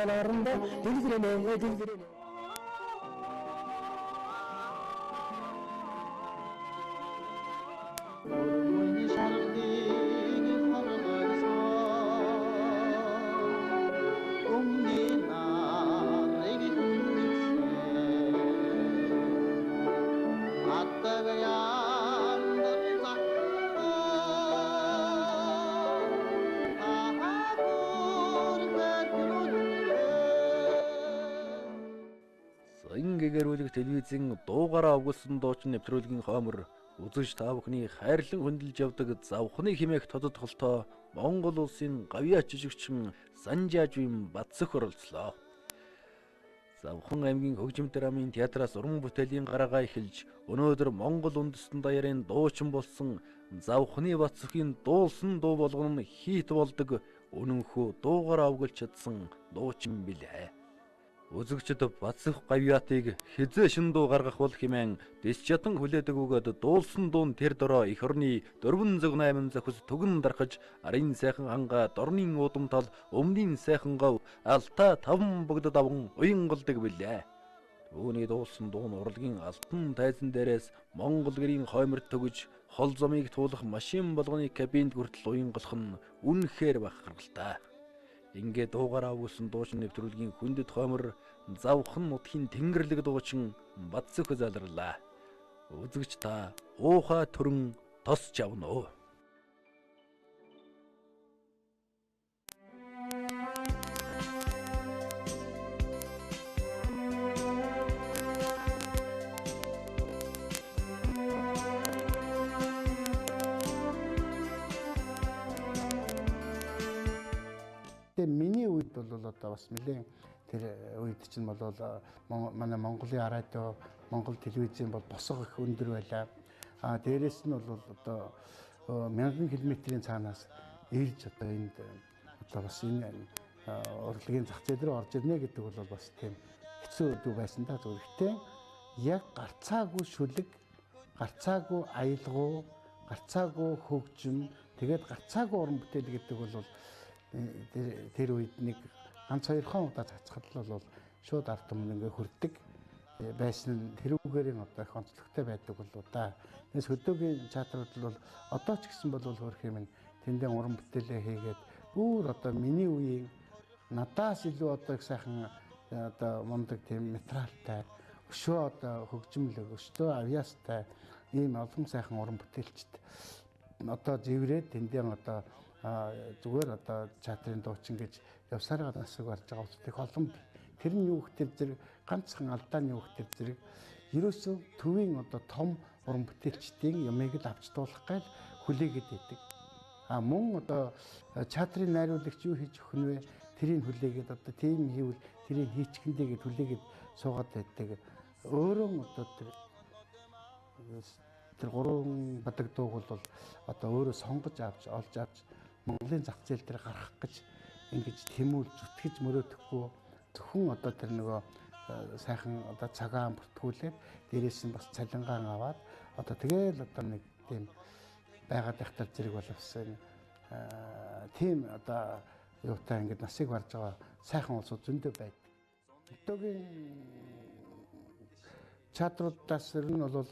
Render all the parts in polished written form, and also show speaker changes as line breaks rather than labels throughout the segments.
талаарында дэлгэрэнэ.
Гэгэрүүлэг телевизийн дуугаараа өгүүлсэн дуучин нэвтрүүлгийн хоомор үзэж та бүхний хайрлан хөндлөж явдаг завхны химээх тодод холтоо Монгол улсын гавьяа жижигчин Санжаажвын Бацөх оролцлоо. Завхан аймгийн хөгжимтэй драмын театраас уран бүтээлийн гараагаа эхэлж өнөөдөр Монгол үндэстэн даяарын дуучин болсон Завхны Бацөхийн дуулсан дуу болгон нь хийт болдог үнэнхүү дуугаараа өгүүлж чадсан дуучин билээ. Үзэгчд Бацөх гавьяатыг хизээ шин дуу гаргах бол хэмээн дэс чадан хүлээдэг өгөөд дуулсан дуун тэр дороо эх орны 408 захис түгэн дарахж арын сайхан ханга дорны удамтал өмнгийн сайхан гов алта таван богдод аван уянгалдаг билээ. Түүний дуулсан дуун урлагийн алтан тайзан дээрээс Монгол гэрийн хойморт төгөж хол замыг туулах машин болгоны кабинд хүртэл уянгалах нь үнэхээр бахархалтай. Ингээд дуугаараа өгүүлсэн дуучин нэвтрүүлгийн хүндэт хоймор Завхан нутгийн тэнгэрлэг дуучин Бацөх залрлаа. Үзэгч та уухай төрөн тосч авна уу?
Миний үед бол одоо бас нэлээд тэр үед чинь бол манай Монголын радио, Монгол телевизэн бол босго их өндөр байлаа. Дээрээс нь бол одоо 1000 км-ийн цаанаас ирж одоо энд одоо бас энэ урлагийн зах зээл рүү орж ирнэ гэдэг бол бас тийм хэцүү дүү байсан да зүгтээ. Яг гарцаагүй шүлэг, гарцаагүй аялгау, гарцаагүй хөгжим, тэгээд гарцаагүй уран бүтээл гэдэг бол тэр үед нэг ганц хоёрхан удаа цацхад бол шууд ард түмэн ингээ хүрдэг байсан нь тэрүүгээрийн одоо их онцлогтой байдаг болоо да. Тэгээс хөдөөгийн театрууд бол одоо ч гэсэн бол хөрх юм тэндээ уран бүтээлээ хийгээд бүр одоо миний үеийн надаас илүү одоо их сайхан одоо мундаг тийм материалтай өшөө одоо хөгжимлөг өшөө авьяастай ийм олон сайхан уран бүтээлчд одоо зэврээд тэндээ одоо зүгээр одоо театрын дуучин гэж явсараа насыг барьж байгаа учраас олон тэр нь юу гэхэр зэрэг ганцхан алдааны юу гэхэр зэрэг ерөөсөө төвийн одоо том уран бүтээлчдийн ямыг л авч дуулах гал хүлээгээд байдаг. Мөн одоо театрын найруулагч юу хийж өгөх нь вэ? Тэрийг хүлээгээд одоо тийм хийвэл тэрийг хийчихэндээ гэж хүлээгээд суугаад байдаг. Өөрөө одоо тэр гурван бадаг дууг бол одоо өөрөө сонгож авч олж авч Монголын зах зээл дээр гарах гэж ингэж тэмүүл зүтгэж мөрөөдөхгүй зөвхөн одоо тэр нөгөө сайхан одоо цагаан бүртгүүлээд дээрээс нь бас цалингаан аваад одоо тэгэл одоо нэг тийм байгаад ихтер зэрэг боловсон тийм одоо юутай ингэж насыг барж байгаа сайхан улсууд зөндөө байдаг. Өдөөгийн театруудаас ер нь бол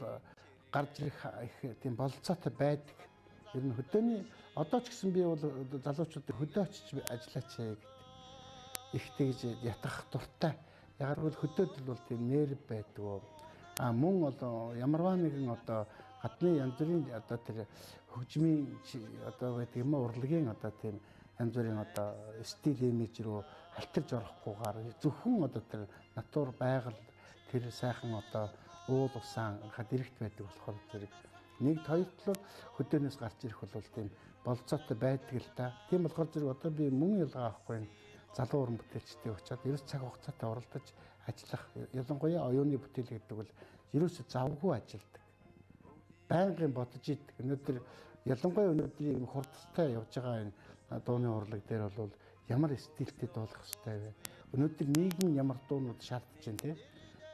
гарч ирэх их тийм болцоотой байдаг. Ер нь хөдөөний одоо ч гэсэн би бол залуучуудыг хөдөө очиж ажиллаач гэдэг их тэгж ятгах дуртай. Ягаад гэвэл хөдөөд бол тийм нерв байдаг. Мөн одоо ямарваа нэгэн одоо гадны янз бүрийн одоо тэр хөгжмийн одоо байдаг юм урлагийн одоо тийм янз бүрийн одоо стил имиж рүү халтарж орохгүйгээр зөвхөн одоо тэр натур байгаль тэр сайхан одоо уул усан дэрэгт байдаг болохоор зэрэг нэгд хоёр талаар хөдөөнөөс гарч ирэх бол тийм болцоотой байдаг л да. Тийм болохоор зэрэг одоо би мөн ялгаа авахгүй залуу уран бүтээлчтэй очиад ерөөс цаг хугацаатай оролдож ажиллах ялангуяа оюуны бүтээл гэдэг бол ерөөсөө завгүй ажилдаг. Байнгын бодож идэг. Өнөөдөр ялангуяа өнөөдрийн хурдтай явж байгаа энэ дууны урлаг дээр бол ямар стилтэй дуулах хэрэгтэй вэ? Өнөөдөр нийгэм ямар дуунууд шаардж байна те?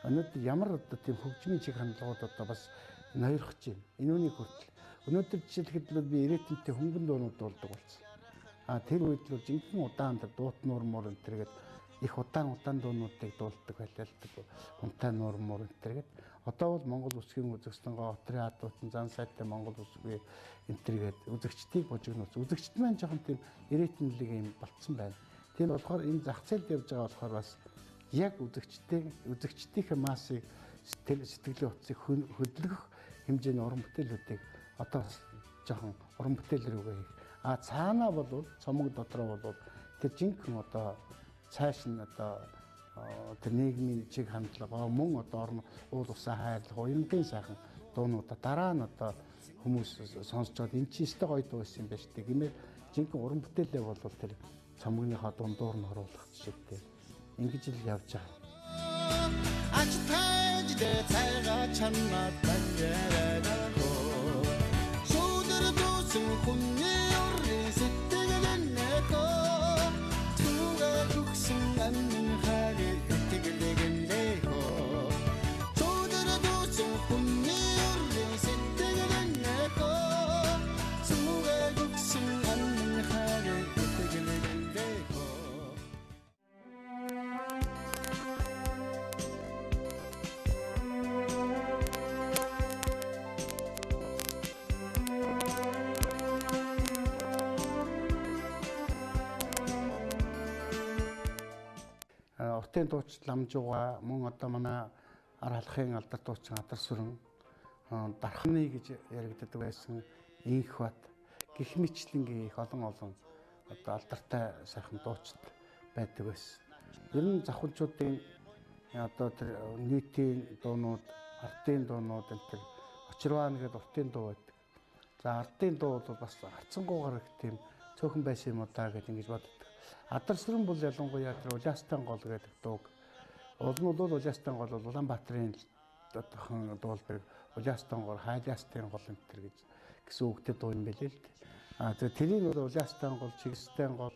Өнөөдөр ямар одоо тийм хөгжмийн чиг хандлагууд одоо бас ноёрхож байна. Энүүний хүртэл өнөөдөр жишээлхэд би ирээдүйнтэй хөнгөн дуунууд дуулдаг болсон. Тэр үед л жинхэнэ удаан дуут нуур муур энэ төргээд их удаан дуунуудыг дуулдаг байлаа л дээ. Унтай нуур муур энтергээд одоо бол Монгол Үсгийн үзэгсэлнгоо Отрын Адуутан зан сайтай Монгол Үсгийн энтергээд үзэгчдийг божигнуулж үзэгчд маань жоохон тийм ирээдүйнлэг юм болцсон байна. Тийм болохоор энэ зах зээлд явж байгаа болохоор бас яг үзэгчдийн массыг сэтгэлийн утсыг хөдөлгөх хэмжээний уран бүтээлүүдийг одоо жоохон уран бүтээл рүүгээ хийх. Цаанаа бол цомог дотроо бол тэр жинхэнэ одоо цааш нь одоо тэр нийгмийн чиг хандлага мөн одоо уул усаа хайрлах уянгийн сайхан дуунуудаа дараа нь одоо хүмүүс сонсчод эн чинь өстой гоё дуу байсан юм байна шүү дээ гэмээр жинхэнэ уран бүтээлээ бол тэр цомогныхоо дундуур нь оруулах жишээтэй ингэж л явж байгаа. Ач тааж дэ цайгаа чанаа тагяраа шүүдэр дүүсэн хүний орын сэтгэлэн нэко түгээ төгсөн амин хайр итгэлэгэндээко шүүдэр дүүсэн хүний орын сэтгэлэн нэко түгээ төгсөн амин хайр итгэлэгэндээко. Уртын дууч ламжууга мөн одоо манай ар халахын алдар дуучин Адар сүрэн дархны гэж яригддаг байсан инх бат гэх мэтлэнгийн их олон одоо алдартай сайхан дуучид байдаг байсан. Ер нь завханчуудын одоо тэр нийтийн дуунууд, ардын дуунууд энэ тэр очирваан гэдэг уртын дуу байдаг. За ардын дуу бол бас харцангуугаар их тийм цөөхөн байсан юм уу даа гэж ингэж боддог. Адар сүрэн бол ялангуяа тэр Улаастан гол гэдэг дууг. Уул нь бол Улаастан гол бол Улаанбаатарын одоохон дуулдаг Улаастан гол Хайлаастын гол энэ төр гэсэн үгтэй дуу юм байлээ л дээ. Тэгээ тэрийг бол Улаастан гол, Чигстэн гол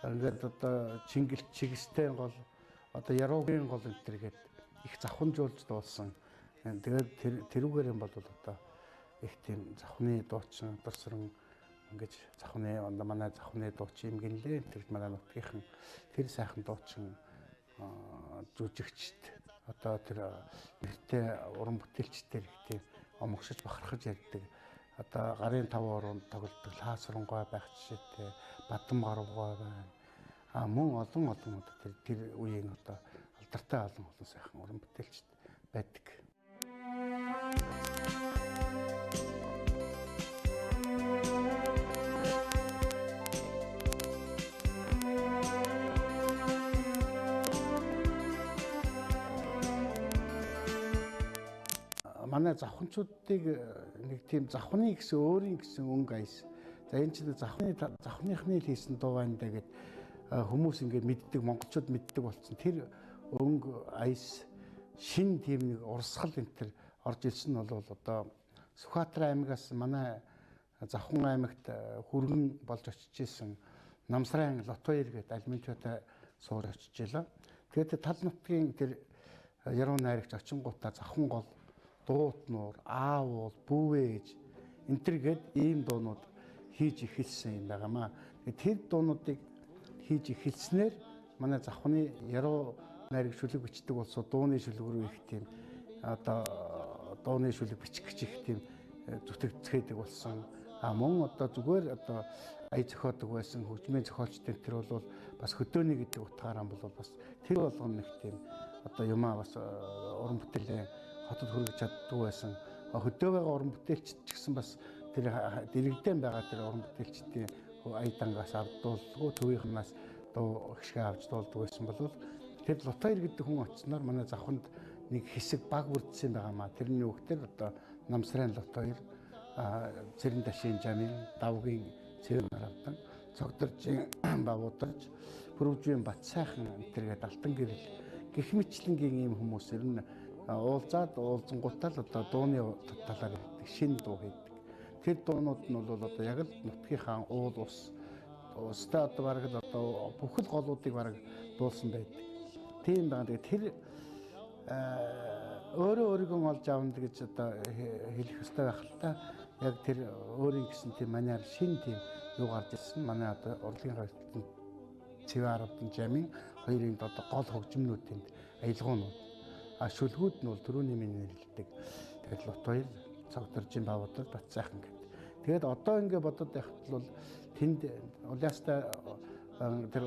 ингээд одоо Чингэл Чигстэн гол одоо Яруугийн гол энэ төр гээд их завханжуулж дуулсан. Тэгээд тэрүүгээр юм бол одоо их тийм завхны дуучин Адар сүрэн ингэж завхны манай завхны дуучин юм гинлээ тэр манай нутгийнхан тэр сайхан дуучин жүжигчд одоо тэр нэртэй уран бүтээлчдэр их тийм омгшиж бахархаж ярьдаг одоо гарын 5 ороонд тоглодог лаа сурангой байх жишээтэй Бадам гаруугай байна. Мөн олон тэр үеийн одоо алдартай олон сайхан уран бүтээлчд байдаг. Манай завханчуудыг нэг тийм завхны гэсэн өөрийн гэсэн өнгө аяс. За энэ чинь завхныхны л хийсэн дуу байна даа гэд хүмүүс ингээд мэддэг, монголчууд мэддэг болсон. Тэр өнгө аяс шин тийм нэг урсгал энэ төр орж ирсэн нь бол одоо Сүхбаатар аймагаас манай Завхан аймагт хүргэн болж очиж исэн Намсрын Лотоир гэдэг алиментиотой суур очиж илаа. Тэгээд тал нутгийн тэр яруу найрагч очингуудаа Завхан гол дуут нуур, аавуул, бүүвэж энтергээд ийм дуунууд хийж эхэлсэн юм байгаамаа. Тэр дуунуудыг хийж эхэлснээр манай завхны яруу найраг шүлэг бичдэг болсон дууны шүлэг рүү их тийм одоо дууны шүлэг бичих гэж их тийм зүтгэцгээдэг болсон. Мөн одоо зүгээр одоо ая зохиодог байсан хөгжмийн зохиолчдын тэр бол бас хөдөөний гэдэг утгаараа бол бас тэр болгоно нэг тийм одоо юмаа бас уран бүтээлийн хотод хүргэж чаддгүй байсан. Хөдөө байгаа уран бүтээлчд ч гэсэн бас тэр дэрэгдэн байгаа тэр уран бүтээлчдийн ая дангаас авдуулгүй төвийнхнээс дуу гიშгэ авч дуулдаг байсан бол тэр Лотоир гэдэг хүн очсноор манай завханд нэг хэсэг баг бүрдсэн байгаамаа. Тэрний үгтэр одоо Намсрын Лотоир, Цэрэн дашийн Жамин, Давгийн Цэвэр наравдан, Цогдоржийн Бавуударж, Бүрвжийн Бат сайхан тэргээд алтан гэрэл гэх мэтлэнгийн ийм хүмүүс ер нь уулзаад уулзангуутал одоо дууны талаар шин дуу хийдэг. Тэр дуунууд нь бол одоо яг л нутгийнхаа уул устай одоо бараг л одоо бүхэл голуудыг бараг дуулсан байдаг. Тийм байна. Тэгээ тэр өөрөө өөрийгөө олж авна гэж одоо хэлэх ёстой байх л та. Яг тэр өөрийн гэсэн тийм манер шин тийм юу гарч ирсэн. Манай одоо урлагийн Цэвэн Аравдан жамын хоёрын одоо гол хөгжмнүүдийн аялгуунууд. Шүлгүүд нь бол түрүүний миний нэрлэдэг. Тэгээд Лут баяр, Цогдоржин Бавуудар, Батцайхан гэдэг. Тэгээд одоо ингэ бодод байхад бол тэнд улаастай тэр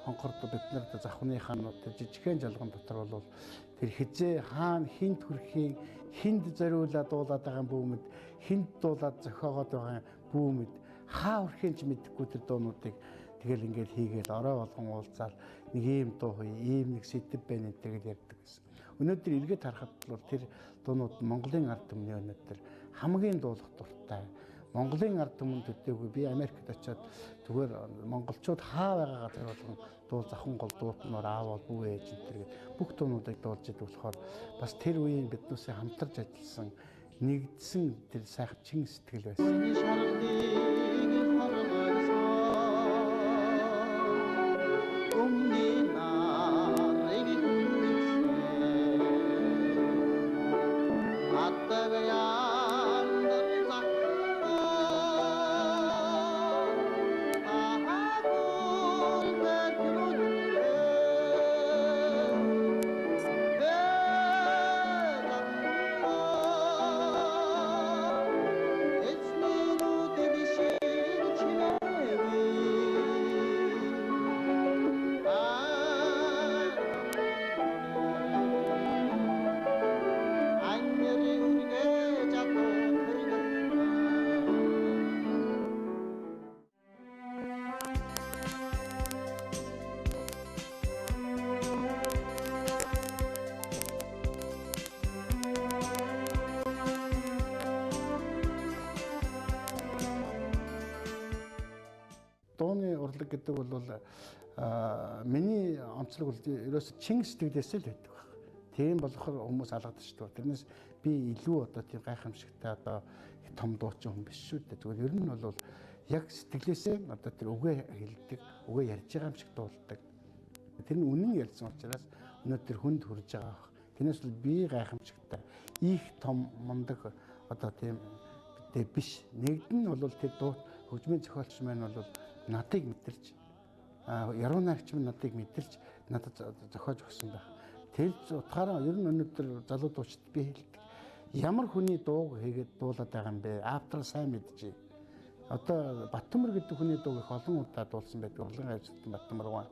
хонхорд бид нар завхны хаанууд тэр жижигхэн жалган дотор бол тэр хизээ хаана хинт хүрхийн хинд зориулаад дуулаад байгаа бүүмэд хинд дуулаад зохиогоод байгаа бүүмэд хаа хүрхийн ч мэдэхгүй тэр дуунуудыг тэгэл ингээд хийгээл орой болгон уулзаад нэг ийм дуу хий ийм нэг сэдв байна гэдэг ярьдаг гэсэн. Өнөөдөр эргээд харахад бол тэр дуунууд Монголын ард түмний өнөөдөр хамгийн дуулах дуртай. Монголын ард түмэнд төдөөгүй би Америкт очиод зүгээр монголчууд хаа байгаа газар болгон дуул завхан гол дуутнаар аавал бүү ээж энэ бүх дуунуудыг дуулж идэг болохоор бас тэр үеийн биднээсээ хамтарч ажилласан нэгдсэн тэр сайхан чин сэтгэл байсан. Дууны урлаг гэдэг бол миний онцлог бол ерөөс чин сэтгэлээсээ л байдаг баг. Тийм болохоор хүмүүс алгадаг шүү дээ. Тэрнээс би илүү одоо тийм гайхамшигтай одоо том дуучин хүн биш шүү дээ. Зүгээр ер нь бол яг сэтгэлээсээ одоо тэр үгээ хэлдэг, үгээ ярьж байгаа юм шиг дуулдаг. Тэр нь үнэн ярьсан учраас өнөөдөр хүнд хүрж байгаа баг. Тэрнээс бол би гайхамшигтай их том мундаг одоо тийм биш. Нэгд нь бол тэр дуу хөгжмийн зохиолч маань бол надыг мэдэрч яруу найрагч минь надыг мэдэрч надад зохиож өгсөн байх. Тэр утгаараа ер нь өнөөдөр залуу дуучид би хэлдэг. Ямар хүний дууг хийгээд дуулаад байгаа юм бэ? Автор сайн мэдчихье. Одоо Баттамар гэдэг хүний дууг их олон удаа дуулсан байдаг. Урлан гайвчтан Баттамар гоо.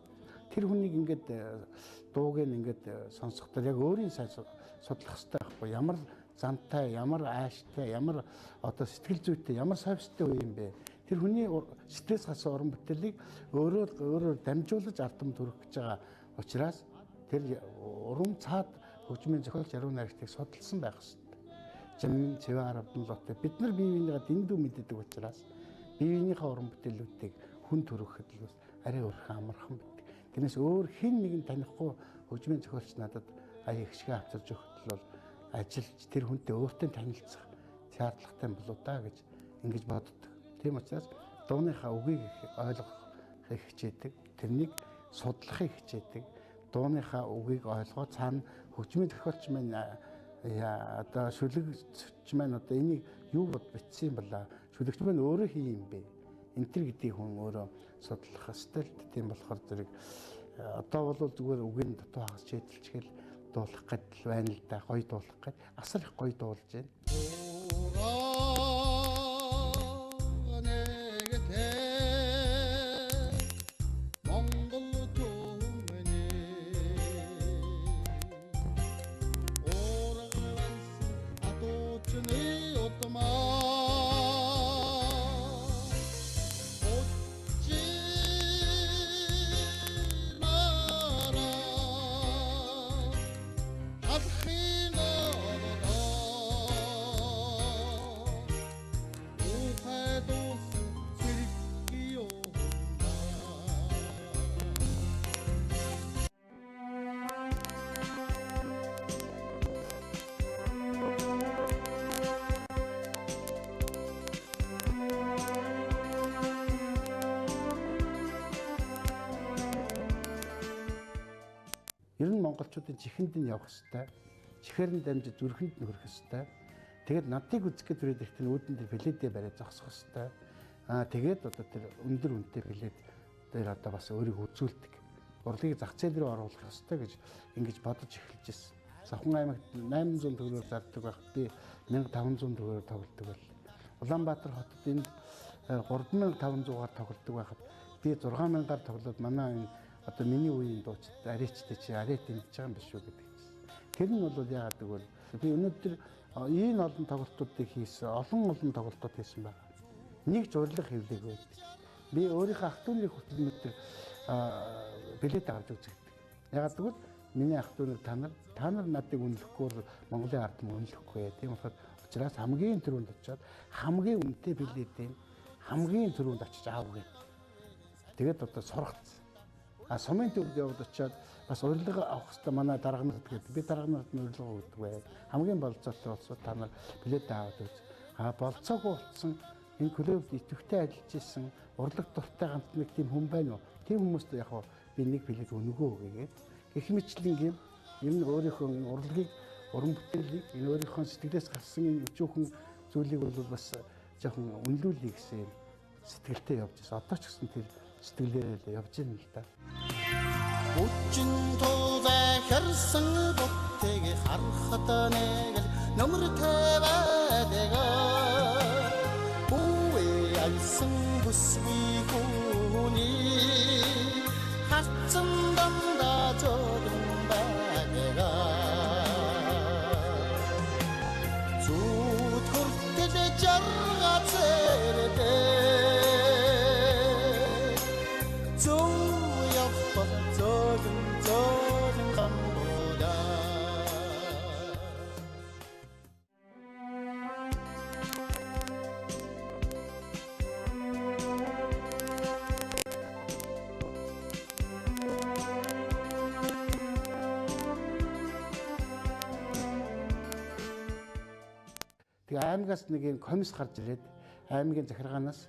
Тэр хүнийг ингээд дууг нь ингээд сонсохдоо яг өөрийн сайн судлах хэрэгтэй байхгүй. Ямар зантай, ямар ааштай, ямар одоо сэтгэл зүйтэй, ямар совьстой үе юм бэ? Тэр хүний стресс гасан уран бүтээлийг өөрөөр дамжуулж ардам төрөх гэж байгаа учраас тэр уран цаад хөгжмийн зохиолч яруу найрагчдыг судалсан байх хэрэгтэй. Жамин Цэвэн Аравдан Лут бид нар бие биенийгээ дэндүү мэддэг учраас бие биенийхээ уран бүтээлүүдийг хүн төрөхөд л арай өөрхөн амархан байдаг. Тэрнээс өөр хэн нэгэн танихгүй хөгжмийн зохиолч надад аяа их шиг авчирж өгөхөд бол ажиллаж тэр хүнтэй өөртөө танилцах шаардлагатай болоо та гэж ингэж боддог. Тийм учраас дууныхаа үгийг ойлгохыг хичээдэг, тэрнийг судлахыг хичээдэг, дууныхаа үгийг ойлгоод цаана хөгжмийн зохиолч маань одоо шүлэгч маань одоо энийг юу бод бичсэн юм бала, шүлэгч маань өөрөө хий юм бэ? Энтэр гэдгийг хүн өөрөө судлах ёстой л тийм болохоор зэрэг одоо бол зүгээр үгийн дутуу хагас шийдэлчгэл дуулах гэдэл байна л да, гоё дуулах гэд асар их гоё дуулж байна. Ер нь монголчуудын чихэнд нь явах хэвээр, чихээр нь дамжиж зүрхэнд нь хүрэх хэвээр. Тэгээд надыг үзэх гэж үрээд ирэхдээ үүдэн дээр пледээ бариад зогсох хэвээр. Тэгээд одоо тэр өндөр үнэтэй плед дээр одоо бас өөрийгөө үзүүлдэг. Урлагийг зах зээл рүү оруулах ёстой гэж ингэж бодож эхэлж ирсэн. Савхан аймагт 800 төгрөгөөр зардаг байх би 1500 төгрөгөөр тоглодог байл. Улаанбаатар хотод энд 3500-аар тоглодог байхад би 6000-аар тоглоод манай энэ одоо миний үеийн дуучид аричтай чи арит ингэж байгаа юм биш үү гэдэг. Тэр нь бол яагаад гэвэл би өнөөдөр энэ олон тоглолтуудыг хийсэн, олон тоглолтууд хийсэн байна. Нэг ч урлаг хэвлээг байдаг. Би өөрийнхөө ах дүүний хөтөлбөрөөр билет авч үздэг. Ягаад гэвэл миний ах дүү та нар надыг үнэлэхгүй бол Монголын ард нь үнэлэхгүй. Тийм болохоор учраас хамгийн түрүүнд очиод хамгийн үнэтэй билетийн хамгийн түрүүнд очиж аавгүй. Тэгээд одоо сургацсан. Сумын төвд яваад очиод бас урилга авах хэрэгтэй манай дарганарт гэдэг. Би дарганарт нь урилга өгдөг бай. Хамгийн болцоотой болсоо та нар билет аваад үз. Болцоогүй болсон энэ клубт идэвхтэй ажиллаж исэн урлаг дуртай ганц нэг тийм хүн байна уу? Тийм хүмүүст яг би нэг билет өнгөө гэгээд гэх мэтлэн ер нь өөрийнхөө урлагийг уран бүтээлийг энэ өөрийнхөө сэтгэлээс гарсан энэ өчүүхэн зүйлийг бол бас жоохон үнэлүүлэе гэсэн сэтгэлтэй явж байсан. Одоо ч гэсэн тэр сэтгэлээрээ явж байна л да.
Үчин тузай хэрсэн бүтээг харахад нэг нөмөр таваадаг. Үе альсан бүсгүй хүний хатсан дандаа зодон байдаг. Зүуд хүртэл жаргаж зэрдээ.
Тэгээ аймагаас нэг юм комисс гарч ирээд аймгийн захиргаанаас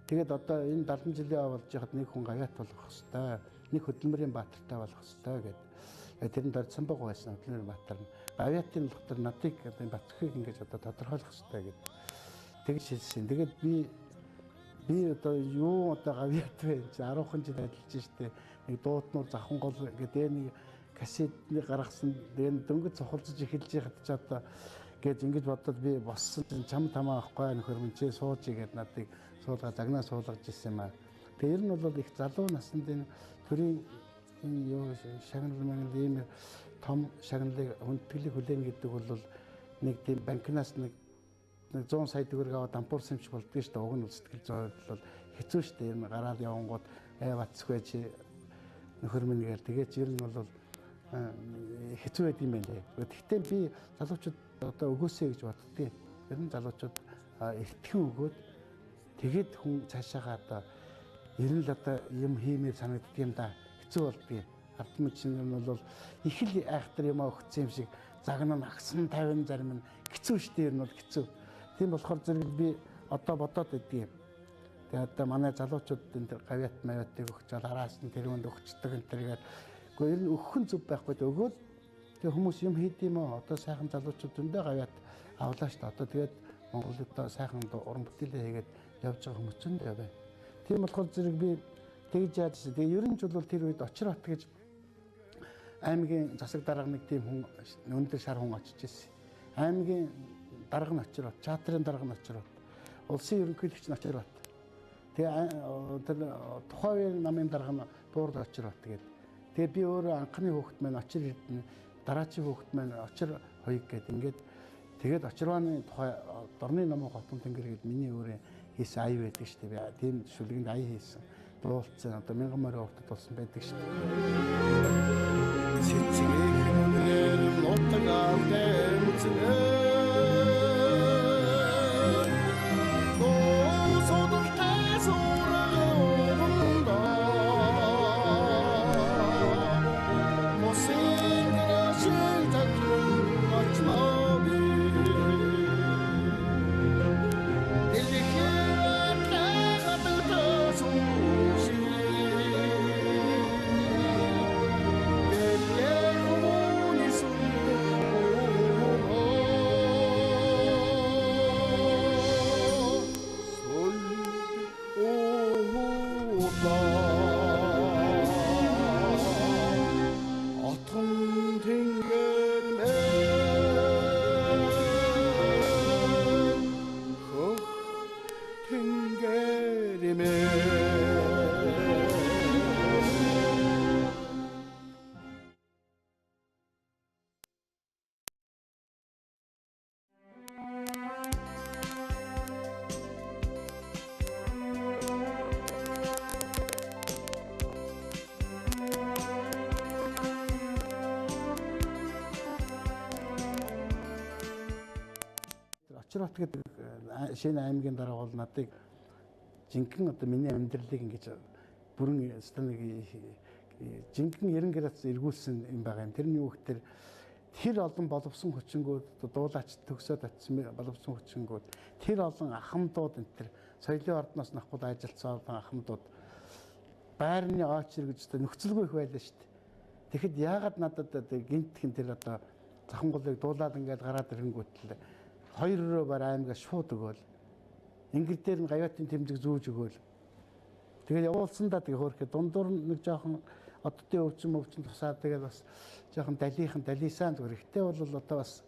тэгээд одоо энэ 70 жилийн болж яхад нэг хүн гавьяат болох хэвээр, нэг хөдөлмөрийн баатартай болох хэвээр гэдэг. Тэр нь дордсон баг байсан хөдөлмөрийн баатар нь гавьяатын доктор надыг одоо Батцохыг ингэж одоо тодорхойлох хэвээр гэдэг. Тэгж хэлсэн. Тэгээд би одоо юу одоо гавьяат вэ? 10хан жил ажиллаж штэ. Нэг дуутнуур завхан гол гэдэг нэг кассетний гаргасан. Тэгээд дөнгөж цохолцож эхэлж яхад ч одоо гэж ингэж бодоод би боссон чам тамаа авахгүй нөхөр минь чи сууж игээд надыг суулгаа загнаа суулгаж ирсэн юм аа. Тэр нь бол их залуу наснд энэ төрийн юу шагнал мэн ийм том шагналыг хүндэтгэлийг хүлээн гэдэг бол нэг тийм банкнаас нэг 100 сая төгрөг аваад дампуурсан юм шиг болдгоо шүү дээ. Уг нь сэтгэл зүйн бол хэцүү шүү дээ. Энэ гараад явангууд Батцохвэ чи нөхөр минь гээл тэгээд ер нь бол хэцүү байд юм байна. Гэхдээ би залуучууд одоо өгөөсэй гэж боддгийг. Ер нь залуучууд эртхэн өгөөд тэгээд хүн цаашаага одоо ер нь л одоо юм хиймээр санагддаг юм да. Хэцүү болдгийг. Ард мөчн юм бол их л айхтар юм өгсөн юм шиг загнаа агсан 50 зарим нь хэцүү штэ ер нь бол хэцүү. Тийм болохоор зэрэг би одоо бодоод байдгийг. Тэгээд одоо манай залуучууд энэ гавьяат мавьяатыг өгч чад араас нь тэрүүнд өгчдөг энэ тэргээд гэхдээ ер нь өгөх нь зөв байхгүй дээ. Өгөөд тэг хүмүүс юм хийдэм үү? Одоо сайхан залуучууд зөндөө гавьяат авлаа шүү дээ. Одоо тэгээд Монголд сайхан уран бүтээлээ хийгээд явж байгаа хүмүүс зөндөө байна. Тийм болохоор зэрэг би тэгж яаж тэгээ ер нь ч бол тэр үед Очир бат гэж аймгийн засаг дарга нэг тийм хүн өндөр шар хүн очиж ирсэн. Аймгийн дарга нь Очир бат, чаатрын дарга нь Очир бат. Улсын ерөнхийлөгч нь Очир бат. Тэгээ тэр тухайн үеийн намын дарга нь Буурд Очир бат гэдэг. Тэгээ би өөрөө анхны хүүхэд маань Очир Эрдэнэ, дараачийн хүүхэд маань Очир хоёг гэдэг. Ингээд тэгээд Очирвааны тухай Дорны номын Хотон тэнгэр гээд миний өөрөө хийсэн ая байдаг шүү дээ. Би тийм шүлгэнд ая хийсэн. Дуулцсан одоо 1000 морь уртад болсон байдаг шүү дээ. Сэтгээрээр нутгаар дэмцээ. Очрот гэдэг шинэ аймгийн дараа бол надыг жинхэнэ одоо миний амьдралыг ингэж бүрэн станыг жинхэнэ 90 градус эргүүлсэн юм байгаа юм. Тэрний юу гэхээр тэр олон боловсон хүчингүүд дуулаач төгсөөд очсон боловсон хүчингүүд тэр олон ахмадууд энэ төр соёлын ордноос нахбод ажилтсан олон ахмадууд байрны очир гэж нөхцөлгүй их байлаа шүү дээ. Тэгэхэд яагаад надад гинтхэн тэр одоо захангуулыг дуулаад ингээд гараад ирэнгүүтэл 2 бар аймгаа шууд өгөөл. Ингэр дээр нь гавьяатын тэмдэг зүүж өгөөл. Тэгээд явуулсандаа тэг хөөрхө дундуур нэг жоохон оддын өвчин тусаад тэгээд бас жоохон далийсан зүгээр. Ихтэй бол одоо бас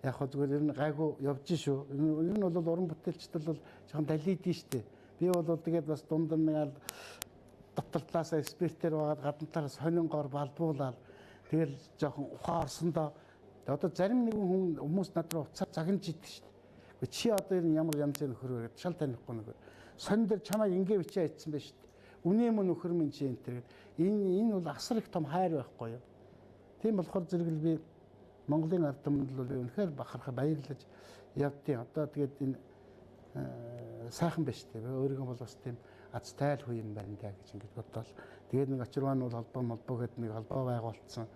яг хөө зүгээр ер нь гайгүй явж шүү. Ер нь бол уран бүтээлчд бол жоохон далийдэн штэ. Би бол тэгээд бас дундаа нэг дотортлаасаа спиртээр байгаад гаднатаар сонингоор балбуулаад тэгэл жоохон ухаарсандаа одоо зарим нэгэн хүмүүс над руу уцаар загнаж идэг шүү дээ. Чи одоо ямар янзын нөхөр вэ? Шал танихгүй нөхөр. Сонь дээр чамайг ингээ бичээ айтсан байж шүү дээ. Үнэн мөн нөхөр минь чи энэ тэр. Энэ бол асар их том хайр байхгүй юу? Тийм болохоор зэрэгэл би Монголын ард түмэнд бол үнэхээр бахархаа баярлаж явдیں۔ Одоо тэгээд энэ сайхан байж шүү дээ. Өөрийгөө бол бас тийм аз тайл хүү юм байна даа гэж ингэж бодвол. Тэгээд нэг очирван бол холбоо гэдэг нэг холбоо байгуулсан.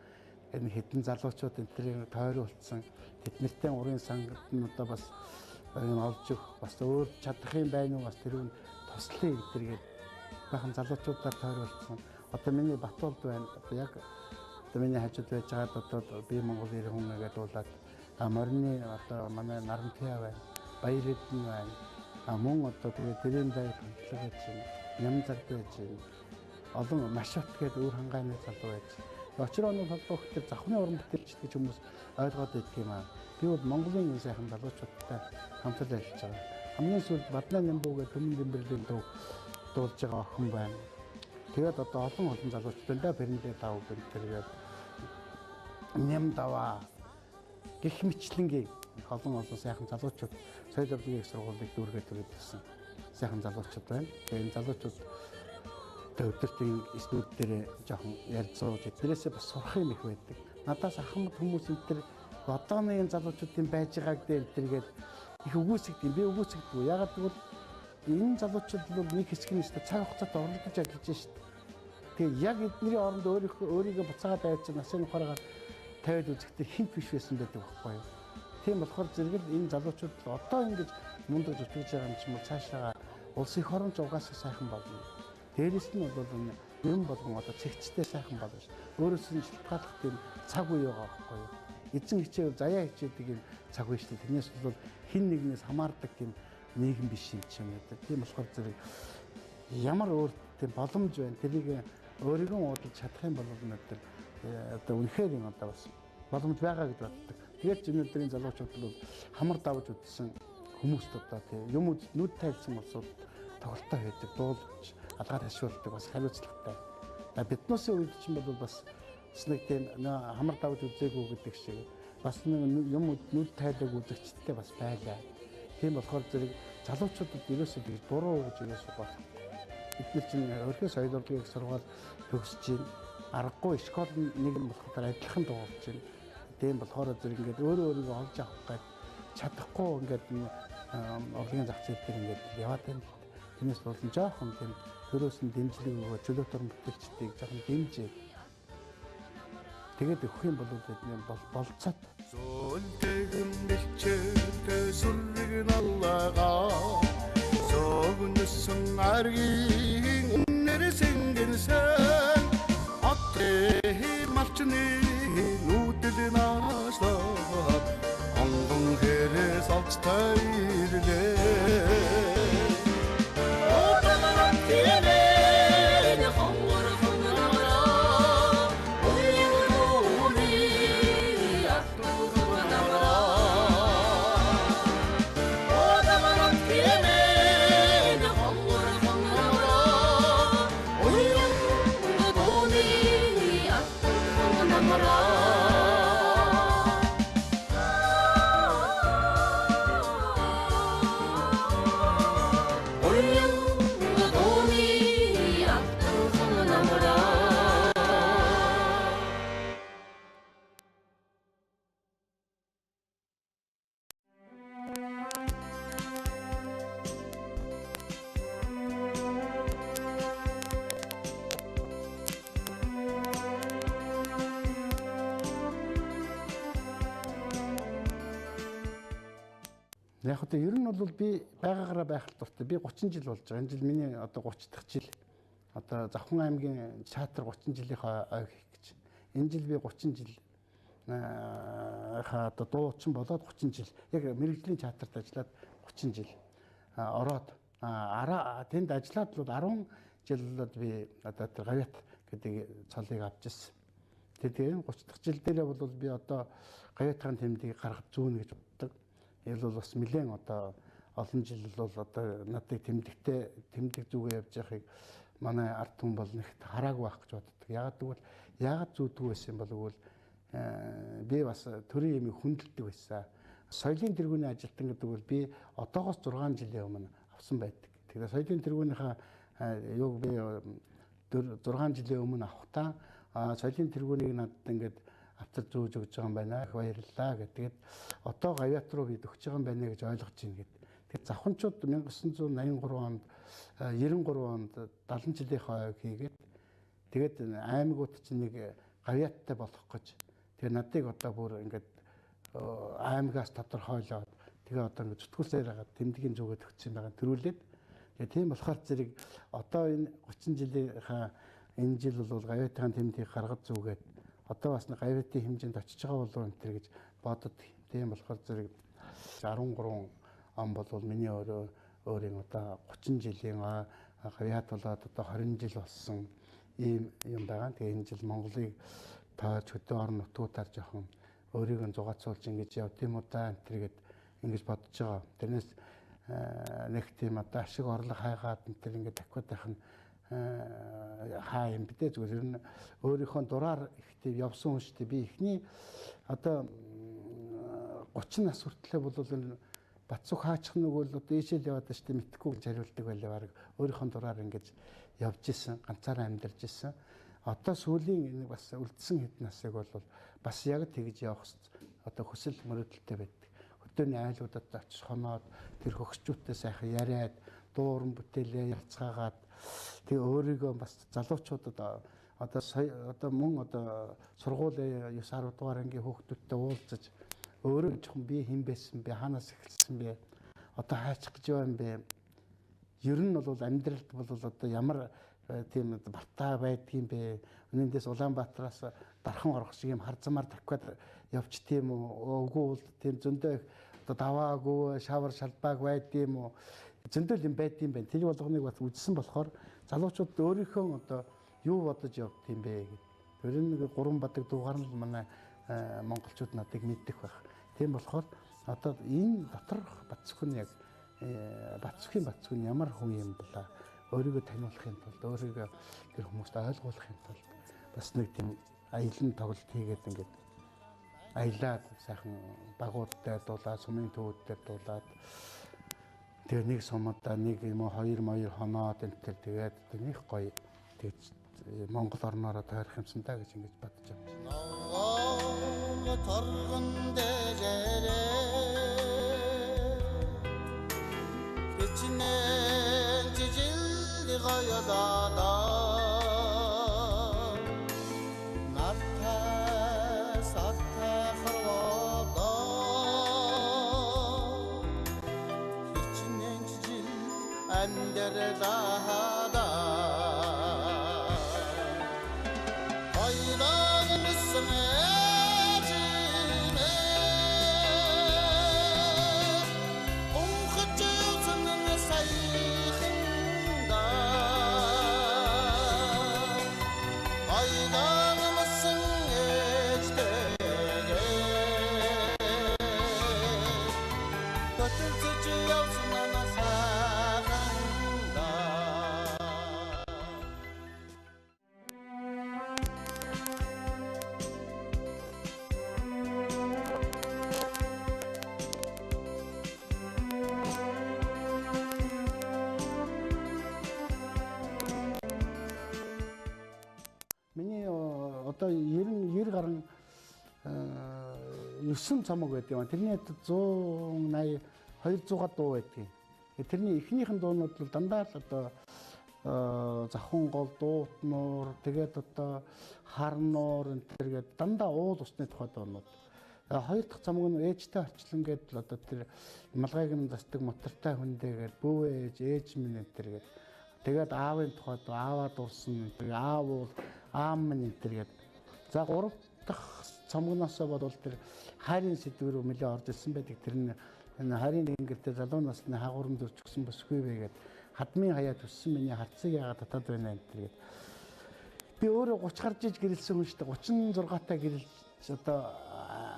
Энэ хэдэн залуучууд энэ тэрийг тойруулсан. Тэднэртэй урын сангад нь одоо бас олж өгөх бас өөр чадах юм байна уу бас тэрүүн туслая гэдэргээд бахан залуучуудаар тойруулсан. Одоо миний Батуулд байна. Одоо яг одоо миний хажууд байж байгаад одоо би Монгол ирэх хүн гэдэг дуулаад морины одоо манай Наранпиа байна. Баярэдэн байна. Мөн одоо тэгээд тэрэн дайр хөндлөг байж байна. Нямзар байж байна. Олон машут гэдэг өөр хангааны залуу байж. Очрооны холбоо гэхээр завхны уран бүтээлч гэж хүмүүс ойлгоод байдаг юм аа. Би бол Монголын энэ сайхан залуучуудтай хамтдаа ажиллаж байгаа. Хамгийн сүүлд Баднаа Нямбуу гэдэг Төмөн Дэмбэрлийн дуу дуулж байгаа охин байна. Тэгээд одоо олон залуучуудаа Бэрнэ Дав гэдэг Ням Даваа гэх мэтлэнгийн олон сайхан залуучууд соёл урлагийн сургуулийг дүүргээд ирсэн сайхан залуучууд байна. Тэгээд энэ залуучууд өдөртийн студ дээр жоохон ярилцуулж тэрээсээ бас сурах юм их байдаг. Надаас ахмад хүмүүс энэ төр одооны энэ залуучуудын байж байгааг дээр тэргээд их үгүйсгдэг. Би үгүйсгдэг. Ягаад гэвэл энэ залуучууд бол нэг хэсэг нь цаг хугацаанд оролдож ажиллаж шít. Тэгээ яг эдний оронд өөрийгөө буцаагаад байж насын ухаараар тавиад үзэхдээ хинт биш байсан байдаг байхгүй юу? Тийм болохоор зэрэгэл энэ залуучууд одоо ингэж мундаг зүтгэж байгаа юм чинь цаашаа улсын хорон зугаас сайхан болно. Дээрээс нь бол юм болгон одоо цэгцтэй сайхан болно ш. Өөрөөс нь шилтгаалах тийм цаг үе байгаа байхгүй юу? Эзэн хичээл заяа хичээдэг юм цаг үе шүү дээ. Тэрнээс бол хин нэгнээс хамаардаг тийм нийгэм биш юм чинь гэдэг. Тийм болохоор зэрэг ямар өөр тийм боломж байна. Тэрийг өөрийгөө уудалж чадах юм бол өнөөдөр одоо үнэхээр юм одоо бас боломж байгаа гэж боддог. Тэгээд өнөөдрийн залуучууд бол хамар давж үзсэн хүмүүст одоо тийм юм нүд тайлсан болсоо тоглолтоо хийдэг, дуулж, алгаар хашуулдаг бас хариуцлагатай. Биднээсээ үед чинь бол бас нэг тийм хамар давж үзээгүй гэдэг шиг бас нэг юм нүд тайлаг үзэгчтэй бас байлаа. Тийм болохоор зэрэг залуучуудад ерөөсөө би буруу гэж ерөөсөө болохгүй. Бид чинь өргөө соёл урлагийн сургууль төгсөж чинь аргагүй школ нэг нь болохоор адилхан дуулж чинь. Тийм болохоор зэрэг ингээд өөрийгөө олж авах гэж чадахгүй ингээд урлагийн зах зээл дээр ингээд яваад байна. Тэрнээс болон жоохон тийм төрөөс нь дэмжлэг өгөө чөлөөт орон бүтээлчдийг жоохон дэмжээ. Тэгээд өгөх юм бол бидний болцоод
Зөөлтөгөн бэлчээртэй сүрэг наллага Согнөсөн аргийн үнээр сэнгэнсэн Атре малчны нүүдэл нааслаа Онгон хэрээс алцтай ирлээ Отаман тиэмээ хонгор хонороо Уйгууни аттугунамаа Отаман тиэмээ хонгор хонороо Уйгууни аттугунамаа
Яг одоо ер нь бол би байгаагаараа байх дуртай. Би 30 жил болж байгаа. Энэ жил миний одоо 30 дахь жил. Одоо Завхан аймгийн чатар 30 жилийнхаа ой хийх гэж. Энэ жил би 30 жил одоо дуучин болоод 30 жил. Яг мэрэгжлийн чатарт ажиллаад 30 жил ороод тэнд ажиллаад бол 10 жил болоод би одоо тэр гавьяат гэдэг цолыг авч ирсэн. Тэгээд 30 дахь жил дээрээ бол би одоо гавьяатын тэмдгийг гаргаж зүүнэ гэж боддог. Энэ бол бас нэлээд одоо олон жил бол одоо надыг тэмдэг зүгээ явж байгааг манай ард түмэн бол нэгт хараагүй байх гэж боддог. Яагаад зүүдгүй байсан бол би бас төрийн юмыг хүндэлдэг байсан. Соёлын тэргүүний ажилтан гэдэг бол би одоогоос 6 жилийн өмнө авсан байдаг. Тэгэхээр соёлын тэргүүнийхээ юуг би 6 жилийн өмнө авахтаа соёлын тэргүүнийг надад ингээд автар зүүж өгч байгаа юм байна. Их баярлалаа гэдэг. Одоо гавьяат руу бид өгч байгаа юм байна гэж ойлгож байна гэдэг. Тэгэхээр завханчууд 1983 онд 93 онд 70 жилийнхаа ойг хийгээд тэгээд аймагуд чинь нэг гавьяаттай болох гэж тэгээд надыг одоо бүр ингээд аймагаас тодорхойлоод тэгээ одоо ингээд зүтгүүлсээр хагаад тэмдгийн зүгээд өгсөн байгаа төрүүлээд тэгээд тийм болохоор зэрэг одоо энэ 30 жилийнхаа энэ жил бол гавьяатын тэмдгийг гаргаж зүгээд одоо бас гавьяатын хэмжээнд очиж байгаа болов энэ төр гэж бодод. Тийм болохоор зэрэг 13 он бол миний өөрийн одоо 30 жилийн гавьяат болоод одоо 20 жил болсон ийм юм байгаа. Тэгээ энэ жил Монголыг тоож хөдөө орон нутгуудаар жоохон өөрийгөө зугаацуулж ингэж яв тийм үү да энэ төргээд ингэж бодож байгаа. Тэрнээс нэг тийм одоо ашиг орлого хайгаад энэ төр ингэ дахиад байх нь хаа юм бэ дээ зүгээр нь өөрийнхөө дураар ихтэй явсан хүн шүү дээ. Би эхний одоо 30 нас хүртлээр бол энэ Батцуг хаачих нэг бол одоо ийшэл яваад шүү дээ мэдхгүй гэж хариулдаг байлаа баг. Өөрийнхөө дураар ингэж явж исэн, ганцаараа амьдарч исэн. Одоо сүүлийн энэ бас үлдсэн хэдэн насыг бол бас яг тэгж явах одоо хүсэл мөрөөдөлтэй байдаг. Хөдөөний айлуудад очиж хоноод тэр хөгсчүүдтэй сайхан яриад, дуу уран бүтээлээ ярцгаагаад тэгээ өөрийгөө бас залуучуудад одоо мөн одоо сургуулийн 9-10 дугаар ангийн хүүхдүүдтэй уулзаж өөрөө жоохон би хэн байсан бэ, хаанаас эхэлсэн бэ, одоо хайчих гэж байгаа юм бэ. Ер нь бол амьдралд бол одоо ямар тийм бартаа байдгийм бэ. Өнөөдөөс Улаанбаатараас дархан орох шиг юм хар замаар дахиад явж тийм үү. Үгүй бол тийм зөндөө одоо даваагүй, шавар шалбааг байдгийм үү. Зөндөө юм байдгийм байна. Тэр болгоныг бас үзсэн болохоор залуучууд өөрийнхөө одоо юу бодож явд юм бэ гэдэг. Тэр нэг 3 бадаг дуугаар нь манай монголчууд надыг мэддэг байх. Тийм болохоор одоо энэ доторх Батцүхэн яг Батцүхэн ямар хүн юм бэлээ өөрийгөө таниулахын тулд өөрийгөө тэр хүмүүст ойлгуулахын тулд бас нэг тийм аялын тоглолт хийгээд ингээд аялаад сайхан багуудтай дуулаад сумын төвүүдтэй дуулаад тэгээ нэг сумдаа нэг юм уу 2 хоноод энэ тэгээд нэг гоё тэгээд Монгол орноороо тойрох юмсан та гэж ингэж бодож байна.
Торгон дээрээ хичнээн жижил гоёдоо нартай саттай харвадоо хичнээн жижил андерлаада хайдан мисмэ
одоо 90 гаруй 9 цомог байдаг юм. Тэрний 180 200 дуу байдаг. Тэрний эхнийхэн дуунууд бол дандаа л одоо завхан гол дуутнуур тэгээд одоо харнуур энэ төргээд дандаа уул усны тухай дуунууд Хоёр дахь цамаг нь ээжтэй орчлон гэдэг одоо тэр малгайг нь засдаг мотортой хүндээгээд бүү ээж минь энэ төр гэдэг. Тэгээд аавын тухайд ааваа дурсан тэр аав бол аам минь энэ төр гэдэг. За гурав дахь цамагнаасаа бодвол тэр хайрын сэдв рүү нэлээ орж ирсэн байдаг. Тэр нь хайрын тэнгэртэй залуу насны хаагуурн дөрч гсэн босгүй вэ гэдэг. Хадмын хаяа төссөн миний харцыг яагаад татаад байна энэ төр гэдэг. Би өөрөө 30 гарч иж гэрэлсэн хүн шүү дээ. 36 таа гэрэлж одоо